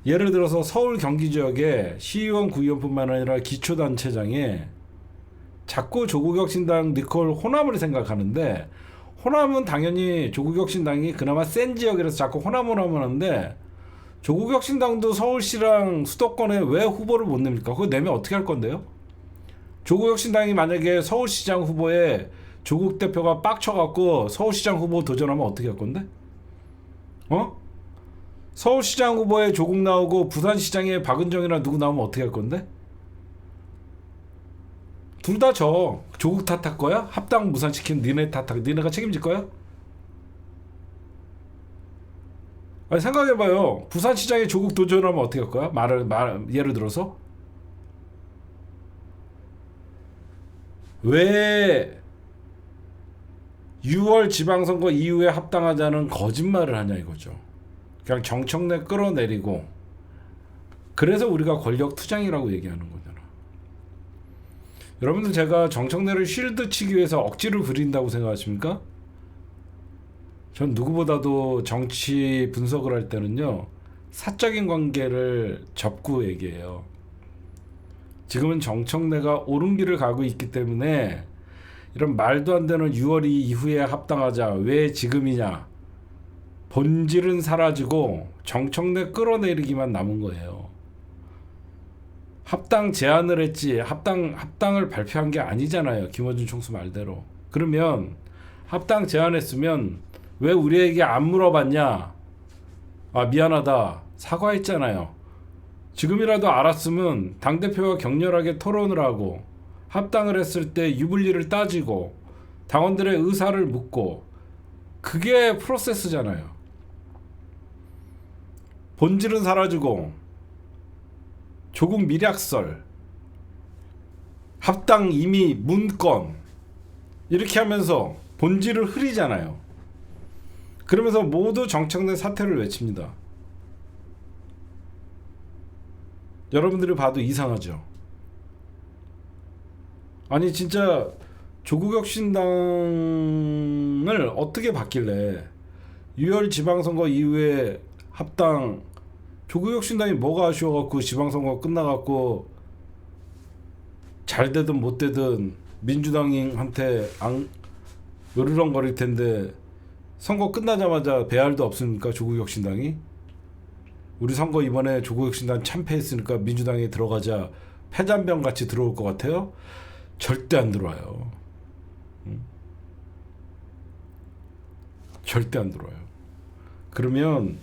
예를 들어서 서울 경기 지역에 시의원 구의원뿐만 아니라 기초단체장에 자꾸 조국혁신당 니콜 호남을 생각하는데 호남은 당연히 조국혁신당이 그나마 센 지역이라서 자꾸 호남을 하는데 조국혁신당도 서울시랑 수도권에 왜 후보를 못 냅니까? 그거 내면 어떻게 할 건데요? 조국혁신당이 만약에 서울시장 후보에 조국 대표가 빡쳐갖고 서울시장 후보 도전하면 어떻게 할 건데? 서울시장 후보에 조국 나오고 부산시장에 박은정이나 누구 나오면 어떻게 할 건데? 둘 다 조국 탓할 거야? 합당 무산시킨 니네가 책임질 거야? 아니 생각해봐요. 부산시장에 조국 도전하면 어떻게 할 거야? 예를 들어서 왜 6월 지방선거 이후에 합당하자는 거짓말을 하냐 이거죠. 그냥 정청래 끌어내리고, 그래서 우리가 권력 투쟁이라고 얘기하는 거잖아. 여러분들, 제가 정청래를 쉴드 치기 위해서 억지를 부린다고 생각하십니까? 전 누구보다도 정치 분석을 할 때는요, 사적인 관계를 접고 얘기해요. 지금은 정청래가 옳은 길을 가고 있기 때문에 이런 말도 안 되는 6월 이후에 합당하자, 왜 지금이냐, 본질은 사라지고 정청래 끌어내리기만 남은 거예요. 합당 제안을 했지 합당을 발표한 게 아니잖아요. 김어준 총수 말대로. 그러면 합당 제안했으면 왜 우리에게 안 물어봤냐? 아, 미안하다, 사과했잖아요. 지금이라도 알았으면 당대표와 격렬하게 토론을 하고, 합당을 했을 때 유불리를 따지고 당원들의 의사를 묻고, 그게 프로세스잖아요. 본질은 사라지고 조국 밀약설, 합당 이미 문건, 이렇게 하면서 본질을 흐리잖아요. 그러면서 모두 정청래 사퇴를 외칩니다. 여러분들이 봐도 이상하죠. 아니 진짜 조국혁신당을 어떻게 바뀔래? 6월 지방선거 이후에 합당, 조국혁신당이 뭐가 아쉬워갖고 지방선거 끝나갖고 잘 되든 못 되든 민주당한테 으르렁거릴 텐데, 선거 끝나자마자 배알도 없습니까? 조국혁신당이? 우리 선거 이번에 조국혁신당 참패했으니까 민주당에 들어가자 패잔병 같이 들어올 것 같아요? 절대 안 들어와요. 절대 안 들어와요. 그러면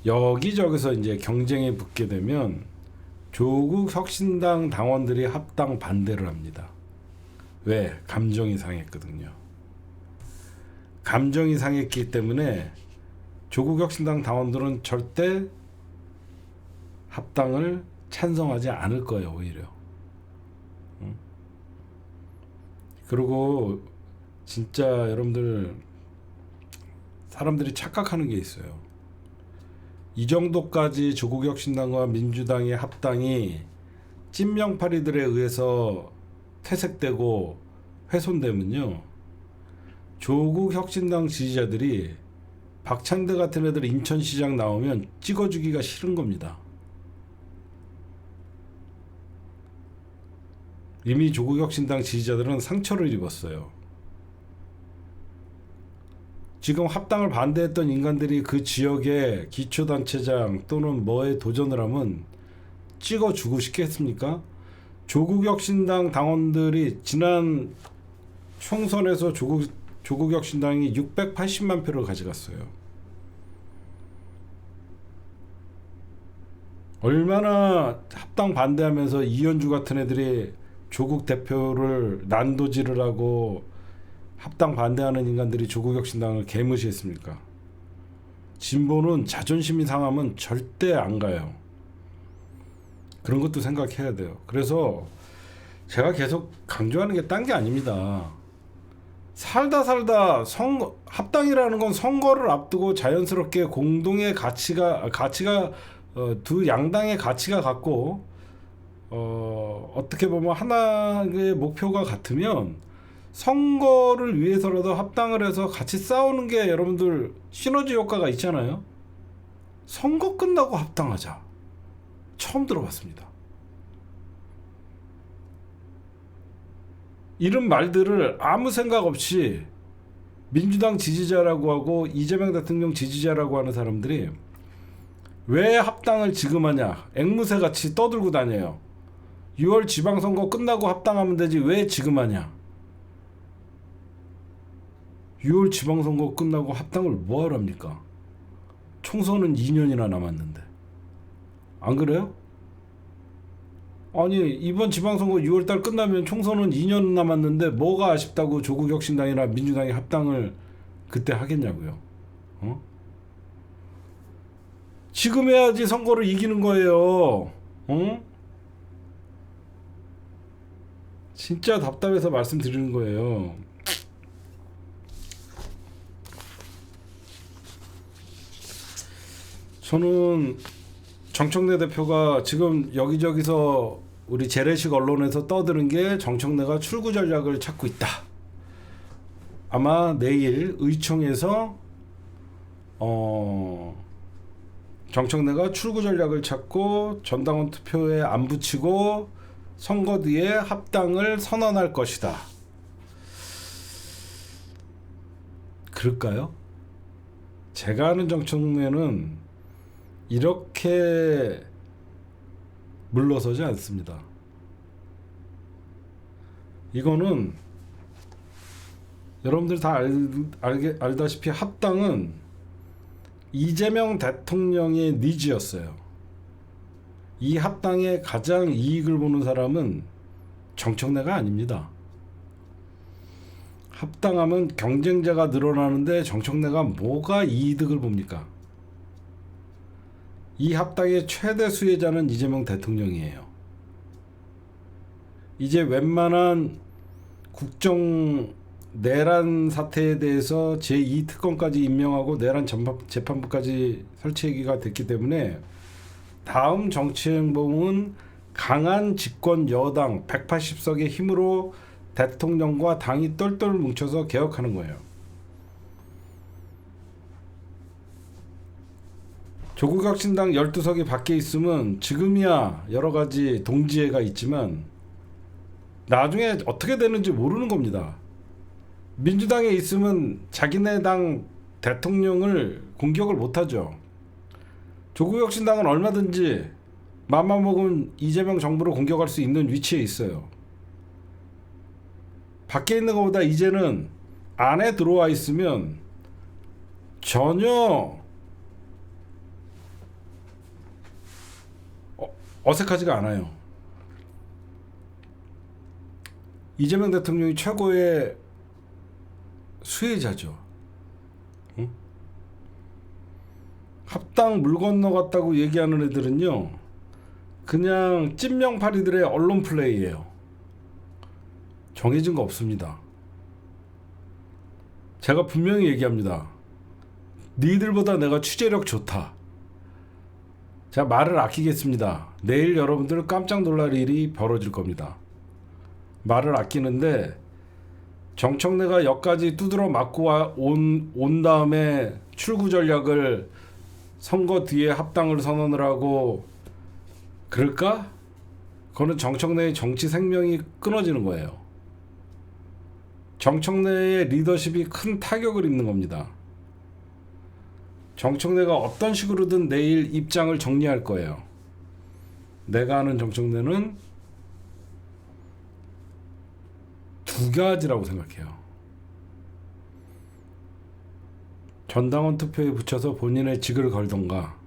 여기저기서 이제 경쟁에 붙게 되면 조국 혁신당 당원들이 합당 반대를 합니다. 왜? 감정이 상했거든요. 감정이 상했기 때문에 조국 혁신당 당원들은 절대 합당을 찬성하지 않을 거예요. 오히려. 그리고 진짜 여러분들, 사람들이 착각하는 게 있어요. 이 정도까지 조국혁신당과 민주당의 합당이 찐명파리들에 의해서 퇴색되고 훼손되면요, 조국혁신당 지지자들이 박찬대 같은 애들 인천시장 나오면 찍어주기가 싫은 겁니다. 이미 조국혁신당 지지자들은 상처를 입었어요. 지금 합당을 반대했던 인간들이 그 지역의 기초단체장 또는 뭐에 도전을 하면 찍어주고 싶겠습니까? 조국혁신당 당원들이 지난 총선에서 조국혁신당이 680만 표를 가져갔어요. 얼마나 합당 반대하면서 이현주 같은 애들이 조국 대표를 난도질을 하고 합당 반대하는 인간들이 조국혁신당을 개무시했습니까? 진보는 자존심이 상하면 절대 안 가요. 그런 것도 생각해야 돼요. 그래서 제가 계속 강조하는 게 딴 게 아닙니다. 살다 선거, 합당이라는 건 선거를 앞두고 자연스럽게 공동의 가치가 두 양당의 가치가 같고, 어떻게 보면 하나의 목표가 같으면 선거를 위해서라도 합당을 해서 같이 싸우는 게, 여러분들 시너지 효과가 있잖아요. 선거 끝나고 합당하자, 처음 들어봤습니다. 이런 말들을 아무 생각 없이 민주당 지지자라고 하고 이재명 대통령 지지자라고 하는 사람들이 왜 합당을 지금 하냐, 앵무새같이 떠들고 다녀요. 6월 지방선거 끝나고 합당하면 되지 왜 지금 하냐. 6월 지방선거 끝나고 합당을 뭐하러 합니까? 총선은 2년이나 남았는데. 안 그래요? 아니 이번 지방선거 6월달 끝나면 총선은 2년 남았는데 뭐가 아쉽다고 조국혁신당이나 민주당이 합당을 그때 하겠냐고요. 지금 해야지 선거를 이기는 거예요. 진짜 답답해서 말씀드리는 거예요. 저는 정청래 대표가 지금 여기저기서 우리 재래식 언론에서 떠드는 게 정청래가 출구 전략을 찾고 있다. 아마 내일 의총에서 정청래가 출구 전략을 찾고 전당원 투표에 안 붙이고 선거 뒤에 합당을 선언할 것이다. 그럴까요? 제가 아는 정청래는 이렇게 물러서지 않습니다. 이거는 여러분들 다 알다시피 합당은 이재명 대통령의 니즈였어요. 이 합당에 가장 이익을 보는 사람은 정청래가 아닙니다. 합당하면 경쟁자가 늘어나는데 정청래가 뭐가 이득을 봅니까? 이 합당의 최대 수혜자는 이재명 대통령이에요. 이제 웬만한 국정 내란 사태에 대해서 제2특검까지 임명하고 내란 재판부까지 설치하기가 됐기 때문에 다음 정치 행보는 강한 집권 여당 180석의 힘으로 대통령과 당이 똘똘 뭉쳐서 개혁하는 거예요. 조국혁신당 12석이 밖에 있으면 지금이야 여러 가지 동지애가 있지만 나중에 어떻게 되는지 모르는 겁니다. 민주당에 있으면 자기네 당 대통령을 공격을 못하죠. 조국혁신당은 얼마든지 맘만 먹으면 이재명 정부를 공격할 수 있는 위치에 있어요. 밖에 있는 것보다 이제는 안에 들어와 있으면 전혀 어색하지가 않아요. 이재명 대통령이 최고의 수혜자죠. 응? 합당 물 건너갔다고 얘기하는 애들은요, 그냥 찐명파리들의 언론 플레이예요. 정해진 거 없습니다. 제가 분명히 얘기합니다. 니들보다 내가 취재력 좋다. 제가 말을 아끼겠습니다. 내일 여러분들 깜짝 놀랄 일이 벌어질 겁니다. 말을 아끼는데 정청래가 여기까지 두드러 맞고 온 다음에 출구 전략을 선거 뒤에 합당을 선언을 하고 그럴까? 그거는 정청래의 정치 생명이 끊어지는 거예요. 정청래의 리더십이 큰 타격을 입는 겁니다. 정청래가 어떤 식으로든 내일 입장을 정리할 거예요. 내가 아는 정청래는 두 가지라고 생각해요. 전당원 투표에 붙여서 본인의 직을 걸던가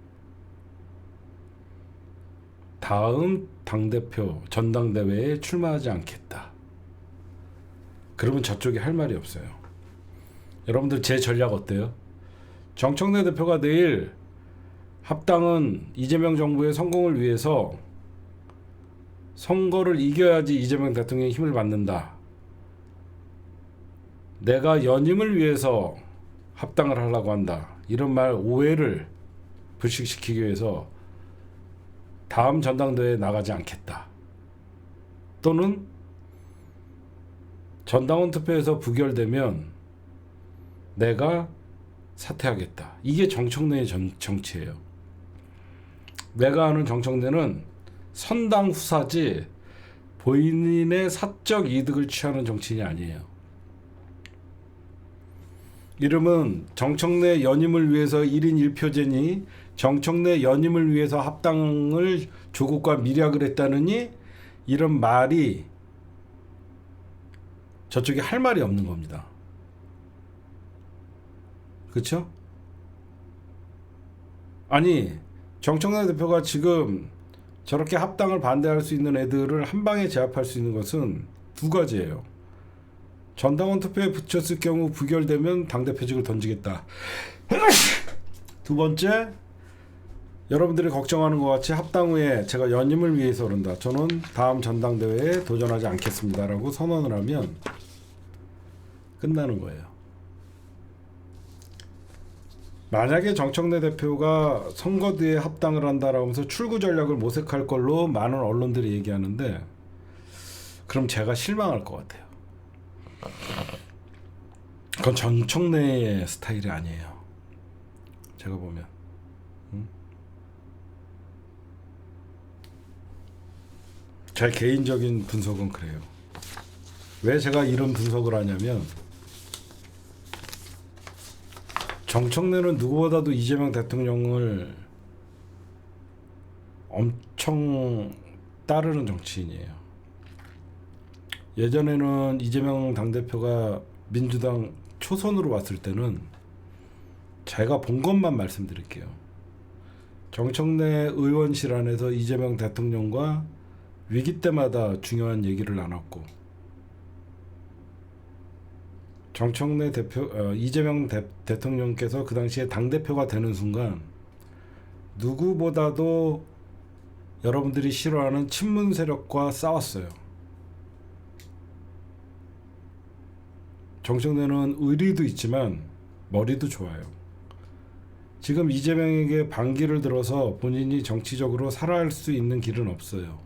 다음 당대표 전당대회에 출마하지 않겠다. 그러면 저쪽이 할 말이 없어요. 여러분들 제 전략 어때요? 정청래 대표가 내일 합당은 이재명 정부의 성공을 위해서 선거를 이겨야지 이재명 대통령의 힘을 받는다. 내가 연임을 위해서 합당을 하려고 한다. 이런 말 오해를 불식시키기 위해서 다음 전당대회에 나가지 않겠다. 또는 전당원 투표에서 부결되면 내가 사퇴하겠다. 이게 정청래의 정치예요. 내가 아는 정청래는 선당 후사지 본인의 사적 이득을 취하는 정치인이 아니에요. 이름은 정청래 연임을 위해서 1인 1표제니 정청래 연임을 위해서 합당을 조국과 밀약을 했다느니 이런 말이 저쪽이 할 말이 없는 겁니다. 그렇죠? 아니 정청래 대표가 지금 저렇게 합당을 반대할 수 있는 애들을 한 방에 제압할 수 있는 것은 두 가지예요. 전당원 투표에 붙였을 경우 부결되면 당대표직을 던지겠다. 두 번째, 여러분들이 걱정하는 것 같이 합당 후에 제가 연임을 위해서 그런다. 저는 다음 전당대회에 도전하지 않겠습니다라고 선언을 하면 끝나는 거예요. 만약에 정청래 대표가 선거 뒤에 합당을 한다라고 하면서 출구 전략을 모색할 걸로 많은 언론들이 얘기하는데, 그럼 제가 실망할 것 같아요. 그건 정청래의 스타일이 아니에요. 제가 보면. 제 개인적인 분석은 그래요. 왜 제가 이런 분석을 하냐면, 정청래는 누구보다도 이재명 대통령을 엄청 따르는 정치인이에요. 예전에는 이재명 당대표가 민주당 초선으로 왔을 때는 제가 본 것만 말씀드릴게요. 정청래 의원실 안에서 이재명 대통령과 위기 때마다 중요한 얘기를 나눴고, 정청래 대표, 이재명 대통령께서 그 당시에 당대표가 되는 순간 누구보다도 여러분들이 싫어하는 친문 세력과 싸웠어요. 정청래는 의리도 있지만 머리도 좋아요. 지금 이재명에게 반기를 들어서 본인이 정치적으로 살아갈 수 있는 길은 없어요.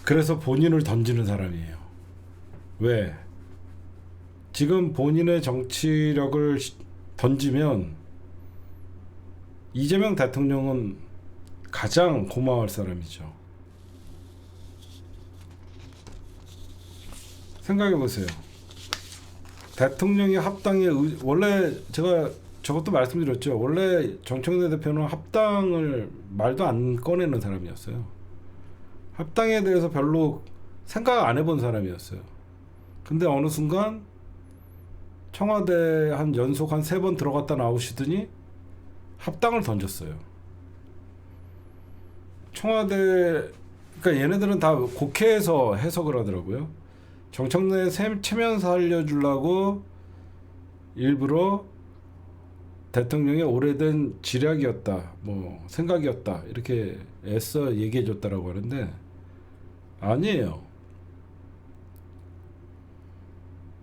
그래서 본인을 던지는 사람이에요. 왜? 지금 본인의 정치력을 던지면 이재명 대통령은 가장 고마워할 사람이죠. 생각해 보세요. 대통령이 합당에 원래 제가 저것도 말씀드렸죠. 원래 정청래 대표는 합당을 말도 안 꺼내는 사람이었어요. 합당에 대해서 별로 생각 안 해본 사람이었어요. 근데 어느 순간 청와대 한 연속 한 3번 들어갔다 나오시더니 합당을 던졌어요. 청와대, 그러니까 얘네들은 다 국회에서 해석을 하더라고요. 정청래 체면 살려주려고 일부러 대통령의 오래된 지략이었다, 뭐 생각이었다, 이렇게 애써 얘기해줬다라고 하는데 아니에요.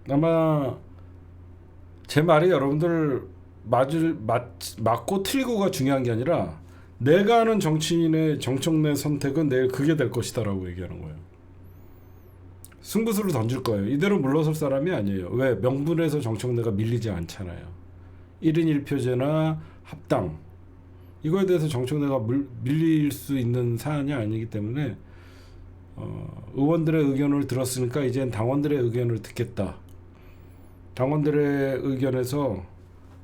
아마 제 말이 여러분들 맞고 틀고가 중요한 게 아니라 내가 아는 정치인의 정청래 선택은 내일 그게 될 것이다라고 얘기하는 거예요. 승부수를 던질 거예요. 이대로 물러설 사람이 아니에요. 왜? 명분에서 정청래가 밀리지 않잖아요. 1인 1표제나 합당, 이거에 대해서 정청래가 밀릴 수 있는 사안이 아니기 때문에 의원들의 의견을 들었으니까 이젠 당원들의 의견을 듣겠다. 당원들의 의견에서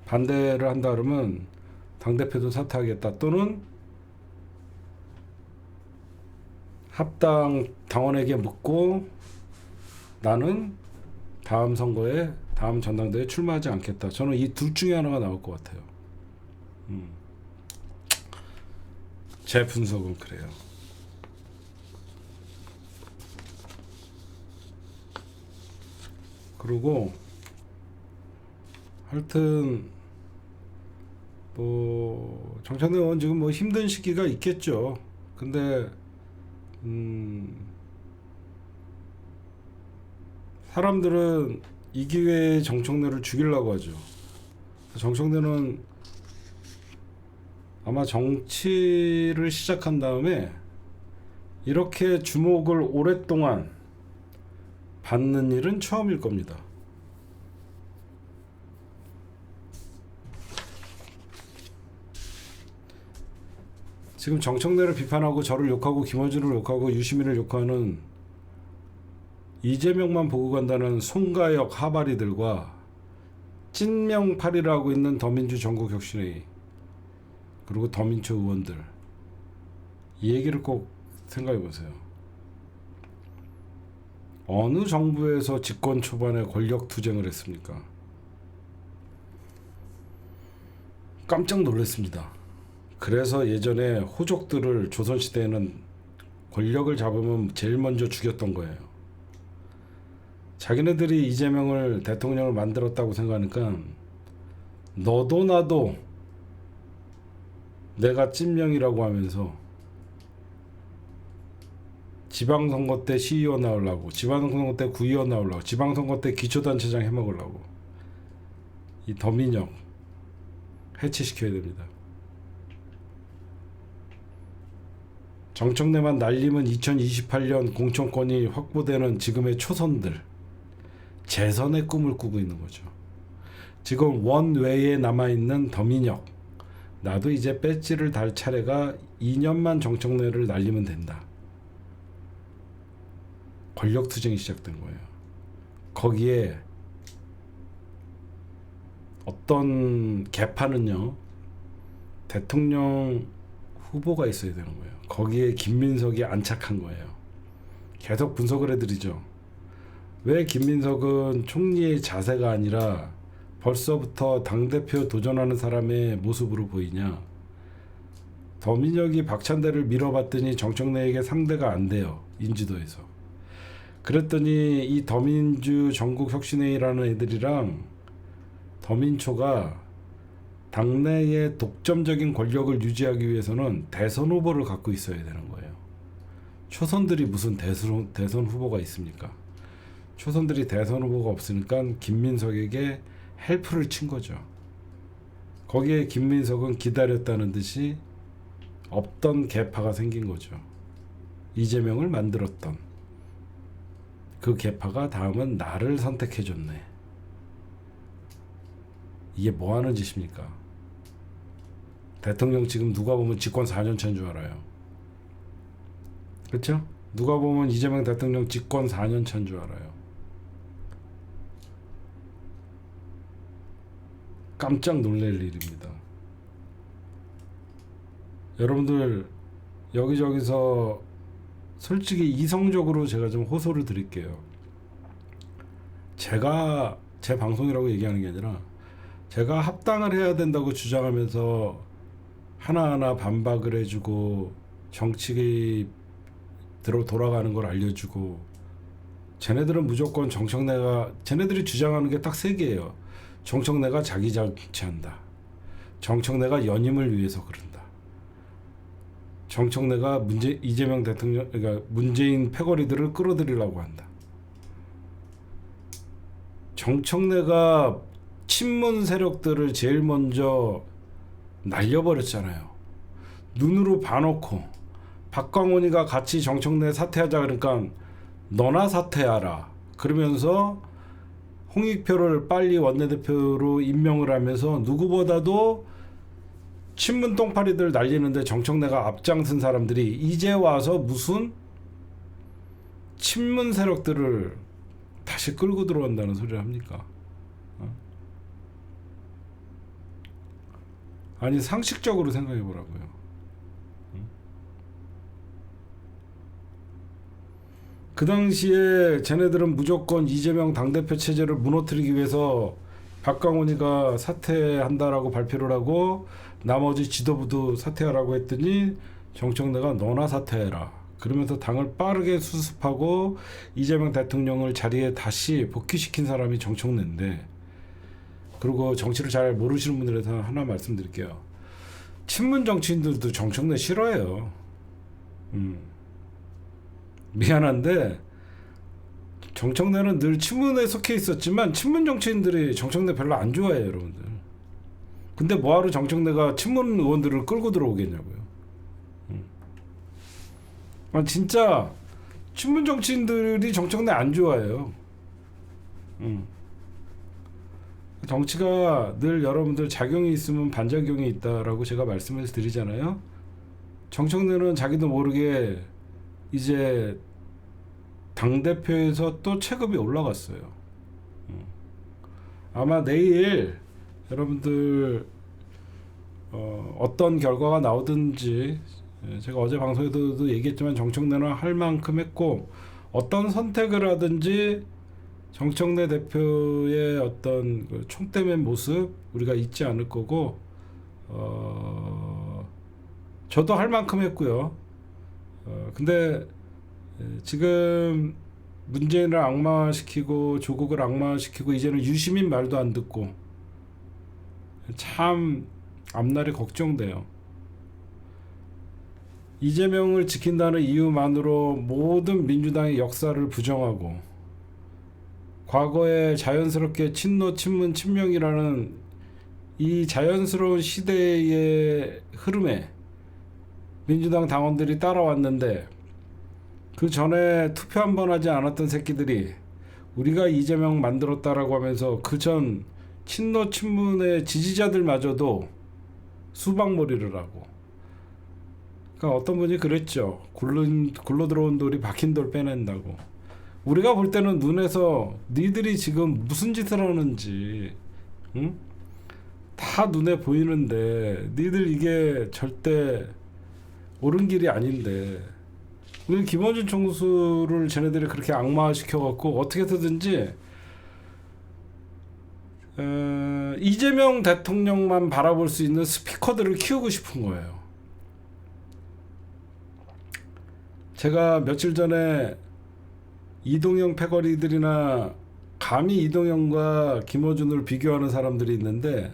반대를 한다 그러면 당대표도 사퇴하겠다, 또는 합당 당원에게 묻고 나는 다음 선거에, 다음 전당대회에 출마하지 않겠다. 저는 이 둘 중에 하나가 나올 것 같아요. 제 분석은 그래요. 그리고 하여튼 뭐 정청래 의원 지금 뭐 힘든 시기가 있겠죠. 근데 사람들은 이 기회에 정청래를 죽이려고 하죠. 정청래는 아마 정치를 시작한 다음에 이렇게 주목을 오랫동안 받는 일은 처음일 겁니다. 지금 정청래를 비판하고 저를 욕하고 김어준을 욕하고 유시민을 욕하는 이재명만 보고 간다는 송가역 하바리들과 찐명팔이라고 있는 더민주 전국혁신회의, 그리고 더민초 의원들, 이 얘기를 꼭 생각해 보세요. 어느 정부에서 집권 초반에 권력 투쟁을 했습니까? 깜짝 놀랐습니다. 그래서 예전에 호족들을 조선시대에는 권력을 잡으면 제일 먼저 죽였던 거예요. 자기네들이 이재명을 대통령을 만들었다고 생각하니까 너도 나도 내가 찐명이라고 하면서 지방선거 때 시의원 나오려고, 지방선거 때 구의원 나오려고, 지방선거 때 기초단체장 해먹으려고, 이 더민혁, 해체시켜야 됩니다. 정청래만 날리면 2028년 공천권이 확보되는 지금의 초선들, 재선의 꿈을 꾸고 있는 거죠. 지금 원외에 남아있는 더민혁, 나도 이제 배지를 달 차례가 2년만 정청래를 날리면 된다. 권력투쟁이 시작된 거예요. 거기에 어떤 개파는요, 대통령 후보가 있어야 되는 거예요. 거기에 김민석이 안착한 거예요. 계속 분석을 해드리죠. 왜 김민석은 총리의 자세가 아니라 벌써부터 당대표 도전하는 사람의 모습으로 보이냐. 더민혁이 박찬대를 밀어봤더니 정청래에게 상대가 안 돼요. 인지도에서. 그랬더니 이 더민주 전국혁신회의라는 애들이랑 더민초가 당내의 독점적인 권력을 유지하기 위해서는 대선 후보를 갖고 있어야 되는 거예요. 초선들이 무슨 대선 후보가 있습니까? 초선들이 대선 후보가 없으니까 김민석에게 헬프를 친 거죠. 거기에 김민석은 기다렸다는 듯이 없던 개파가 생긴 거죠. 이재명을 만들었던 그 개파가 다음은 나를 선택해줬네. 이게 뭐 하는 짓입니까? 대통령 지금 누가 보면 집권 4년 차인 줄 알아요. 그렇죠? 누가 보면 이재명 대통령 집권 4년 차인 줄 알아요. 깜짝 놀랄 일입니다. 여러분들 여기저기서 솔직히 이성적으로 제가 좀 호소를 드릴게요. 제가 제 방송이라고 얘기하는 게 아니라 제가 합당을 해야 된다고 주장하면서 하나하나 반박을 해주고 정치가 돌아가는 걸 알려주고, 쟤네들은 무조건 쟤네들이 주장하는 게 딱 세 개예요. 정청래가 자기 정치한다. 정청래가 연임을 위해서 그런다. 정청래가 이재명 대통령, 그러니까 문재인 패거리들을 끌어들이려고 한다. 정청래가 친문 세력들을 제일 먼저 날려버렸잖아요. 눈으로 봐놓고 박광원이가 같이 정청래 사퇴하자 그러니까 너나 사퇴하라 그러면서 홍익표를 빨리 원내대표로 임명을 하면서 누구보다도 친문 똥파리들 날리는데 정청래가 앞장선 사람들이 이제 와서 무슨 친문 세력들을 다시 끌고 들어온다는 소리를 합니까? 아니 상식적으로 생각해 보라고요. 그 당시에 쟤네들은 무조건 이재명 당대표 체제를 무너뜨리기 위해서 박광훈이가 사퇴한다라고 발표를 하고 나머지 지도부도 사퇴하라고 했더니 정청래가 너나 사퇴해라 그러면서 당을 빠르게 수습하고 이재명 대통령을 자리에 다시 복귀시킨 사람이 정청래인데, 그리고 정치를 잘 모르시는 분들에서 하나 말씀드릴게요. 친문 정치인들도 정청래 싫어해요. 미안한데 정청래는 늘 친문에 속해 있었지만 친문 정치인들이 정청래 별로 안 좋아해요, 여러분들. 근데 뭐하러 정청래가 친문 의원들을 끌고 들어오겠냐고요. 진짜 친문 정치인들이 정청래 안 좋아해요. 정치가 늘 여러분들 작용이 있으면 반작용이 있다라고 제가 말씀을 드리잖아요. 정청래는 자기도 모르게 이제 당대표에서 또 체급이 올라갔어요. 아마 내일 여러분들 어떤 결과가 나오든지, 제가 어제 방송에도 얘기했지만 정청래는 할 만큼 했고 어떤 선택을 하든지 정청래 대표의 어떤 그 총대맨 모습 우리가 잊지 않을 거고, 저도 할 만큼 했고요. 근데 지금 문재인을 악마화시키고 조국을 악마화시키고 이제는 유시민 말도 안 듣고 참 앞날이 걱정돼요. 이재명을 지킨다는 이유만으로 모든 민주당의 역사를 부정하고 과거에 자연스럽게 친노, 친문, 친명이라는 이 자연스러운 시대의 흐름에 민주당 당원들이 따라왔는데 그 전에 투표 한 번 하지 않았던 새끼들이 우리가 이재명 만들었다라고 하면서 그 전 친노 친문의 지지자들마저도 수박몰이를 하고, 그러니까 어떤 분이 그랬죠. 굴러 들어온 돌이 박힌 돌 빼낸다고. 우리가 볼 때는 눈에서 니들이 지금 무슨 짓을 하는지, 응? 다 눈에 보이는데 니들 이게 절대 옳은 길이 아닌데, 우리 김어준 총수를 쟤네들이 그렇게 악마화시켜갖고 어떻게 해서든지 이재명 대통령만 바라볼 수 있는 스피커들을 키우고 싶은 거예요. 제가 며칠 전에 이동영 패거리들이나 감히 이동영과 김어준을 비교하는 사람들이 있는데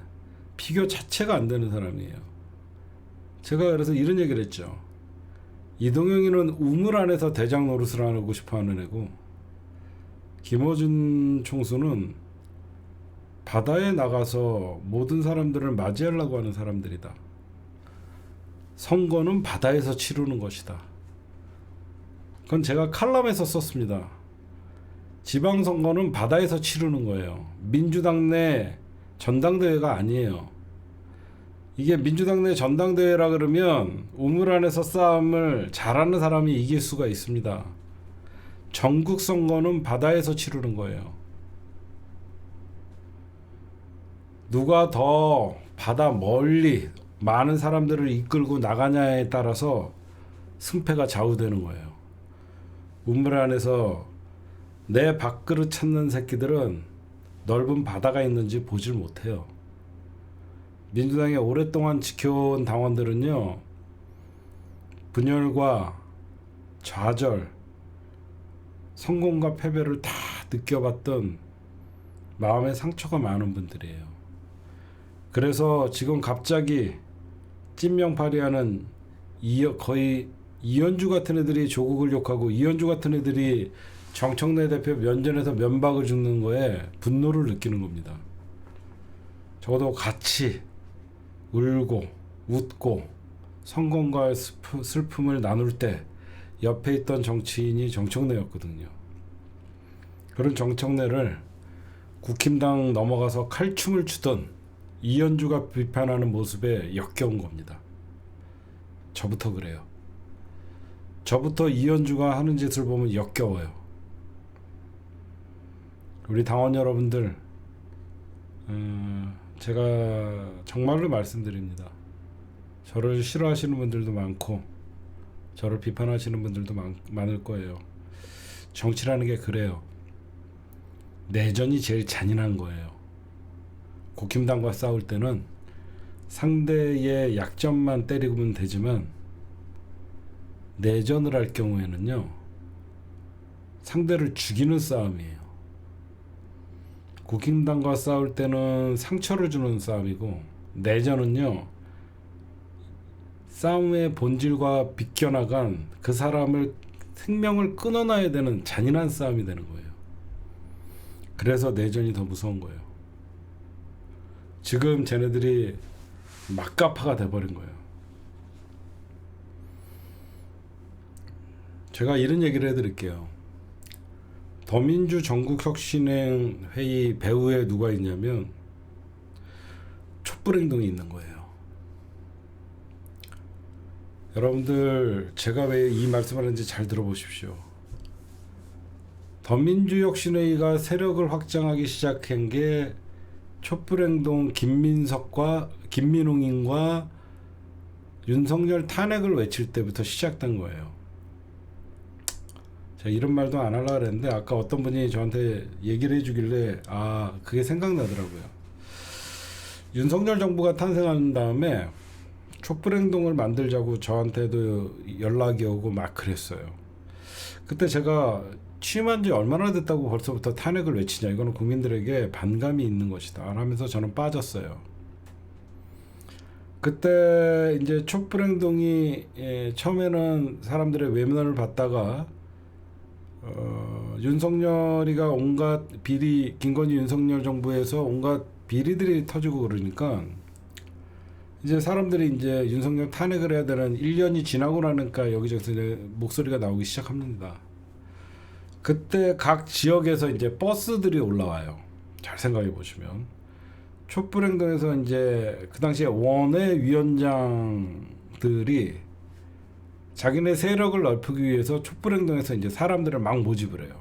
비교 자체가 안 되는 사람이에요. 제가 그래서 이런 얘기를 했죠. 이동영이는 우물 안에서 대장 노릇을 하고 싶어하는 애고, 김어준 총수는 바다에 나가서 모든 사람들을 맞이하려고 하는 사람들이다. 선거는 바다에서 치르는 것이다. 그건 제가 칼럼에서 썼습니다. 지방선거는 바다에서 치르는 거예요. 민주당 내 전당대회가 아니에요. 이게 민주당 내 전당대회라 그러면 우물 안에서 싸움을 잘하는 사람이 이길 수가 있습니다. 전국 선거는 바다에서 치르는 거예요. 누가 더 바다 멀리 많은 사람들을 이끌고 나가냐에 따라서 승패가 좌우되는 거예요. 우물 안에서 내 밥그릇 찾는 새끼들은 넓은 바다가 있는지 보질 못해요. 민주당에 오랫동안 지켜온 당원들은요, 분열과 좌절, 성공과 패배를 다 느껴봤던 마음의 상처가 많은 분들이에요. 그래서 지금 갑자기 찐명파리하는 거의 이현주 같은 애들이 조국을 욕하고 이현주 같은 애들이 정청래 대표 면전에서 면박을 죽는 거에 분노를 느끼는 겁니다. 적어도 같이 울고 웃고 성공과 슬픔을 나눌 때 옆에 있던 정치인이 정청래였거든요. 그런 정청래를 국힘당 넘어가서 칼춤을 추던 이현주가 비판하는 모습에 역겨운 겁니다. 저부터 그래요. 저부터 이현주가 하는 짓을 보면 역겨워요. 우리 당원 여러분들, 제가 정말로 말씀드립니다. 저를 싫어하시는 분들도 많고 저를 비판하시는 분들도 많을 거예요. 정치라는 게 그래요. 내전이 제일 잔인한 거예요. 국힘당과 싸울 때는 상대의 약점만 때리면 되지만 내전을 할 경우에는요, 상대를 죽이는 싸움이에요. 국힘당과 싸울 때는 상처를 주는 싸움이고, 내전은요, 싸움의 본질과 비껴나간 그 사람을 생명을 끊어놔야 되는 잔인한 싸움이 되는 거예요. 그래서 내전이 더 무서운 거예요. 지금 쟤네들이 막가파가 돼버린 거예요. 제가 이런 얘기를 해드릴게요. 더민주 전국혁신회의 배후에 누가 있냐면 촛불행동이 있는 거예요. 여러분들, 제가 왜 이 말씀을 하는지 잘 들어보십시오. 더민주혁신회의가 세력을 확장하기 시작한 게 촛불행동 김민웅인과 윤석열 탄핵을 외칠 때부터 시작된 거예요. 제가 이런 말도 안 하려고 했는데 아까 어떤 분이 저한테 얘기를 해주길래 그게 생각나더라고요. 윤석열 정부가 탄생한 다음에 촛불행동을 만들자고 저한테도 연락이 오고 막 그랬어요. 그때 제가 취임한 지 얼마나 됐다고 벌써부터 탄핵을 외치냐, 이거는 국민들에게 반감이 있는 것이다 하면서 저는 빠졌어요. 그때 이제 촛불행동이 처음에는 사람들의 외면을 받다가 윤석열이가 온갖 비리, 김건희 윤석열 정부에서 온갖 비리들이 터지고 그러니까 이제 사람들이 이제 윤석열 탄핵을 해야 되는 1년이 지나고 나니까 여기저기서 이제 목소리가 나오기 시작합니다. 그때 각 지역에서 이제 버스들이 올라와요. 잘 생각해 보시면 촛불행동에서 이제 그 당시에 원외 위원장들이 자기네 세력을 넓히기 위해서 촛불행동에서 이제 사람들을 막 모집을 해요.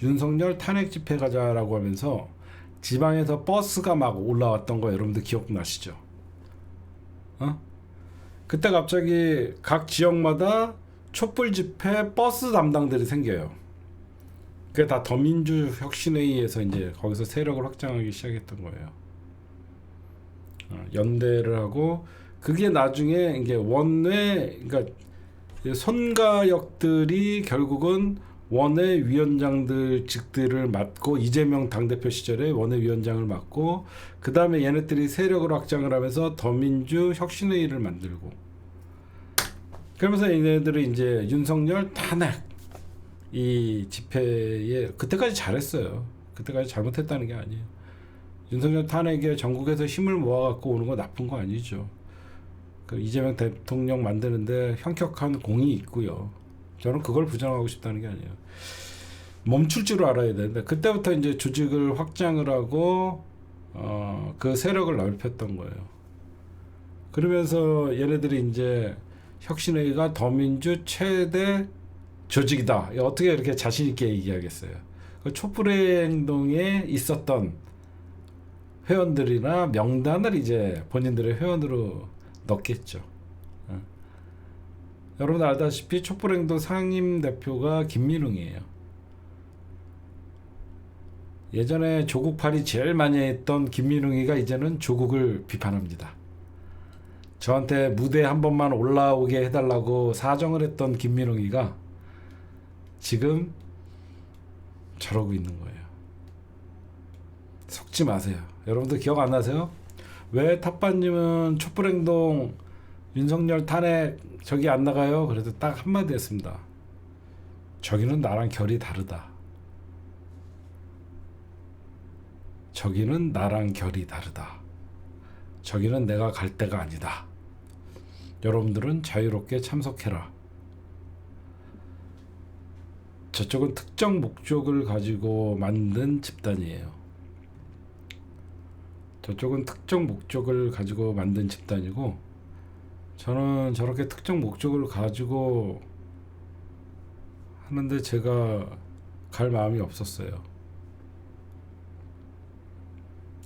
윤석열 탄핵 집회 가자라고 하면서 지방에서 버스가 막 올라왔던 거 여러분들 기억나시죠? 그때 갑자기 각 지역마다 촛불 집회 버스 담당들이 생겨요. 그게 다 더민주 혁신회의에서 이제 거기서 세력을 확장하기 시작했던 거예요. 연대를 하고 그게 나중에 이게 원외 그러니까 손가역들이 결국은 원외 위원장들 직들을 맡고 이재명 당대표 시절에 원외 위원장을 맡고 그 다음에 얘네들이 세력을 확장을 하면서 더민주 혁신회의를 만들고 그러면서 얘네들이 이제 윤석열 탄핵 이 집회에 그때까지 잘했어요. 그때까지 잘못했다는 게 아니에요. 윤석열 탄핵에 전국에서 힘을 모아갖고 오는 거 나쁜 거 아니죠. 그 이재명 대통령 만드는데 현격한 공이 있고요. 저는 그걸 부정하고 싶다는 게 아니에요. 멈출 줄 알아야 되는데 그때부터 이제 조직을 확장을 하고 그 세력을 넓혔던 거예요. 그러면서 얘네들이 이제 혁신회의가 더민주 최대 조직이다. 어떻게 이렇게 자신 있게 얘기하겠어요? 그 촛불의 행동에 있었던 회원들이나 명단을 이제 본인들의 회원으로 넣겠죠. 여러분 알다시피 촛불행동 상임 대표가 김민웅이에요. 예전에 조국팔이 제일 많이 했던 김민웅이가 이제는 조국을 비판합니다. 저한테 무대 한 번만 올라오게 해달라고 사정을 했던 김민웅이가 지금 저러고 있는 거예요. 속지 마세요. 여러분들 기억 안 나세요? 왜 탑바님은 촛불행동 윤석열 탄핵 저기 안 나가요? 그래도 딱 한마디 했습니다. 저기는 나랑 결이 다르다. 저기는 나랑 결이 다르다. 저기는 내가 갈 때가 아니다. 여러분들은 자유롭게 참석해라. 저쪽은 특정 목적을 가지고 만든 집단이에요. 저쪽은 특정 목적을 가지고 만든 집단이고 저는 저렇게 특정 목적을 가지고 하는데 제가 갈 마음이 없었어요.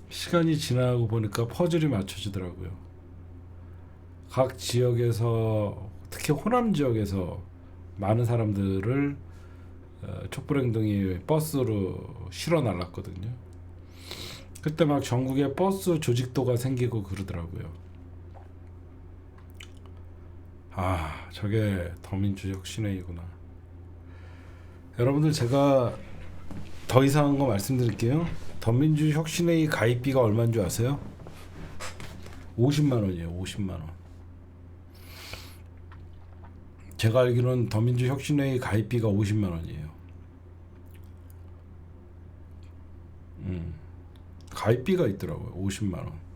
시간이 지나고 보니까 퍼즐이 맞춰지더라고요. 각 지역에서 특히 호남 지역에서 많은 사람들을 촛불행동이 버스로 실어 날랐거든요. 그때 막 전국에 버스 조직도가 생기고 그러더라고요. 저게 더민주 혁신회의구나. 여러분들 제가 더 이상한 거 말씀드릴게요. 더민주 혁신회의 가입비가 얼마인 줄 아세요? 50만 원이에요. 50만 원. 제가 알기로는 더민주 혁신회의 가입비가 50만 원이에요. 가입비가 있더라고요. 50만 원.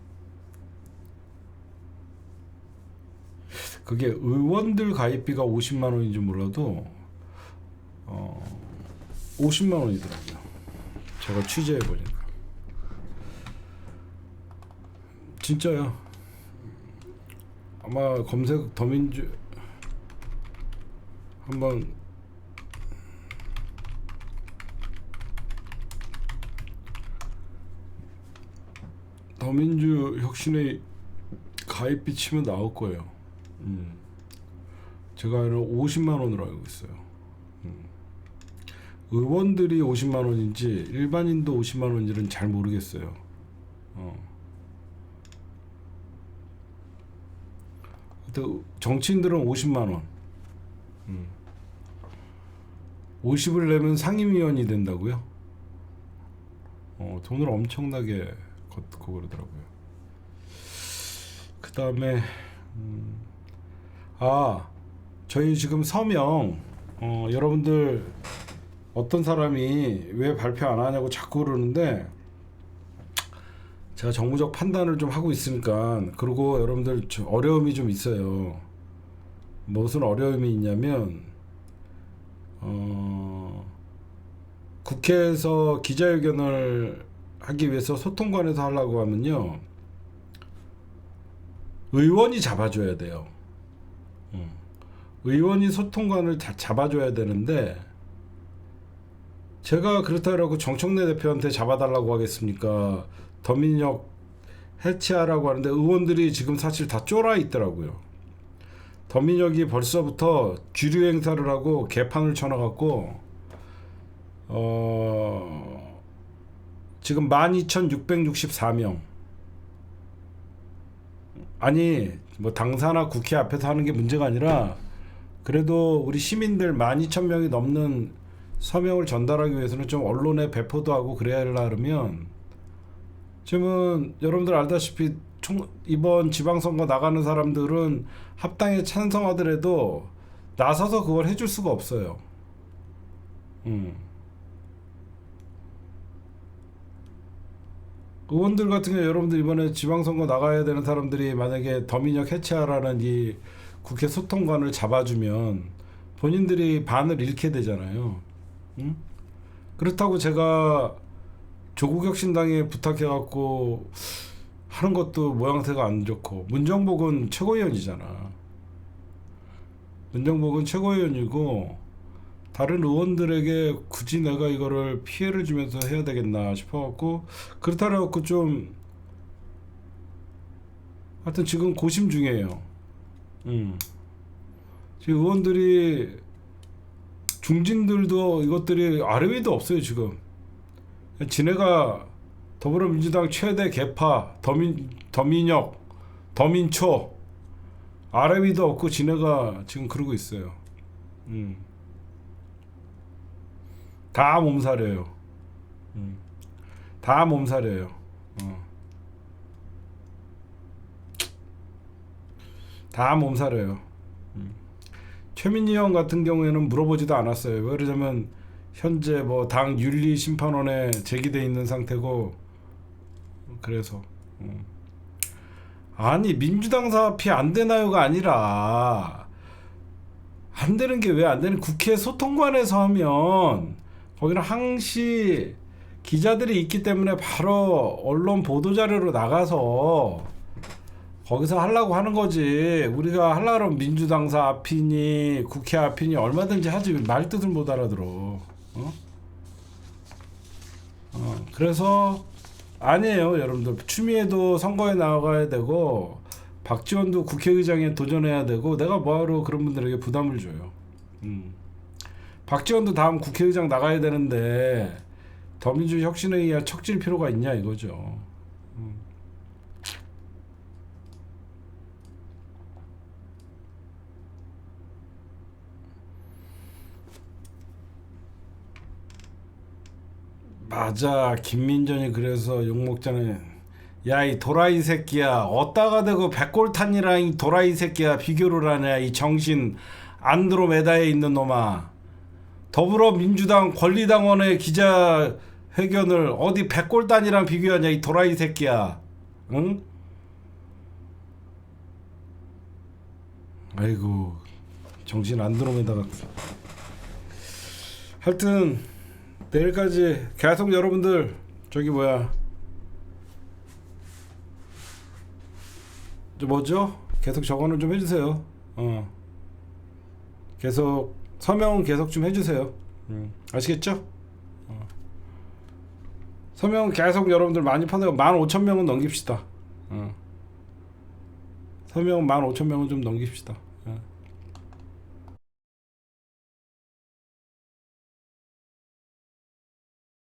그게 의원들 가입비가 50만 원인지 몰라도 50만 원이더라고요. 제가 취재해 보니까. 진짜요. 아마 검색 더민주 한번 더민주 혁신의 가입비 치면 나올 거예요. 제가 알기로는 50만 원으로 알고 있어요. 의원들이 50만 원인지 일반인도 50만 원인지는 잘 모르겠어요. 정치인들은 50만 원. 50을 내면 상임위원이 된다고요? 돈을 엄청나게 걷고 그러더라고요. 그 다음에 저희 지금 서명 여러분들 어떤 사람이 왜 발표 안 하냐고 자꾸 그러는데 제가 정무적 판단을 좀 하고 있으니까. 그리고 여러분들 어려움이 좀 있어요. 무슨 어려움이 있냐면 국회에서 기자회견을 하기 위해서 소통관에서 하려고 하면요, 의원이 잡아줘야 돼요. 의원이 소통관을 잡아줘야 되는데, 제가 그렇다고 정청래 대표한테 잡아달라고 하겠습니까? 더민혁 해체하라고 하는데 의원들이 지금 사실 다 쫄아 있더라고요. 더민혁이 벌써부터 주류 행사를 하고 개판을 쳐놔갖고 지금 12,664명. 아니 뭐 당사나 국회 앞에서 하는 게 문제가 아니라, 그래도 우리 시민들 12,000명이 넘는 서명을 전달하기 위해서는 좀 언론에 배포도 하고 그래야 하려면, 지금은 여러분들 알다시피 이번 지방선거 나가는 사람들은 합당에 찬성하더라도 나서서 그걸 해줄 수가 없어요. 의원들 같은 경우 여러분들 이번에 지방선거 나가야 되는 사람들이 만약에 더민혁 해체하라는 이 국회 소통관을 잡아주면 본인들이 반을 잃게 되잖아요. 그렇다고 제가 조국혁신당에 부탁해갖고 하는 것도 모양새가 안 좋고, 문정복은 최고위원이잖아. 문정복은 최고위원이고, 다른 의원들에게 굳이 내가 이거를 피해를 주면서 해야 되겠나 싶어갖고, 그렇다고 좀 하여튼 지금 고심 중이에요. 지금 의원들이, 중진들도 이것들이 아래 위도 없어요 지금. 지네가 더불어민주당 최대 개파 더민혁 더민초, 아래 위도 없고 지네가 지금 그러고 있어요. 다 몸살이에요. 다 몸살이에요. 다 몸살이에요. 최민희 의원 같은 경우에는 물어보지도 않았어요. 왜 그러냐면 현재 뭐 당 윤리심판원에 제기돼 있는 상태고, 그래서 아니 민주당 사업이 안 되나요가 아니라, 안 되는 게 왜 안 되는, 국회 소통관에서 하면 거기는 항시 기자들이 있기 때문에 바로 언론 보도자료로 나가서 거기서 하려고 하는 거지. 우리가 하려고 하면 민주당사 앞이니 국회 앞이니 얼마든지 하지, 말 뜻을 못 알아들어. 그래서 아니에요 여러분들. 추미애도 선거에 나가야 되고, 박지원도 국회의장에 도전해야 되고, 내가 뭐하러 그런 분들에게 부담을 줘요. 박지원도 다음 국회의장 나가야 되는데 더민주혁신회의에 척질 필요가 있냐 이거죠. 맞아, 김민전이 그래서 욕먹자는, 야 이 도라이 새끼야, 어따가 대고 백골탄이랑 이 도라이 새끼야 비교를 하냐, 이 정신 안드로메다에 있는 놈아. 더불어민주당 권리당원의 기자회견을 어디 백골단이랑 비교하냐 이 도라이 새끼야. 응? 아이고 정신 안드로메다가. 하여튼 내일까지 계속 여러분들 저기 뭐야 저 뭐죠? 계속 적어는 좀 해주세요. 계속 서명은 계속 좀 해주세요. 아시겠죠? 서명은 계속 여러분들 많이 파내고 15,000명은 넘깁시다. 서명은 15,000명은 좀 넘깁시다.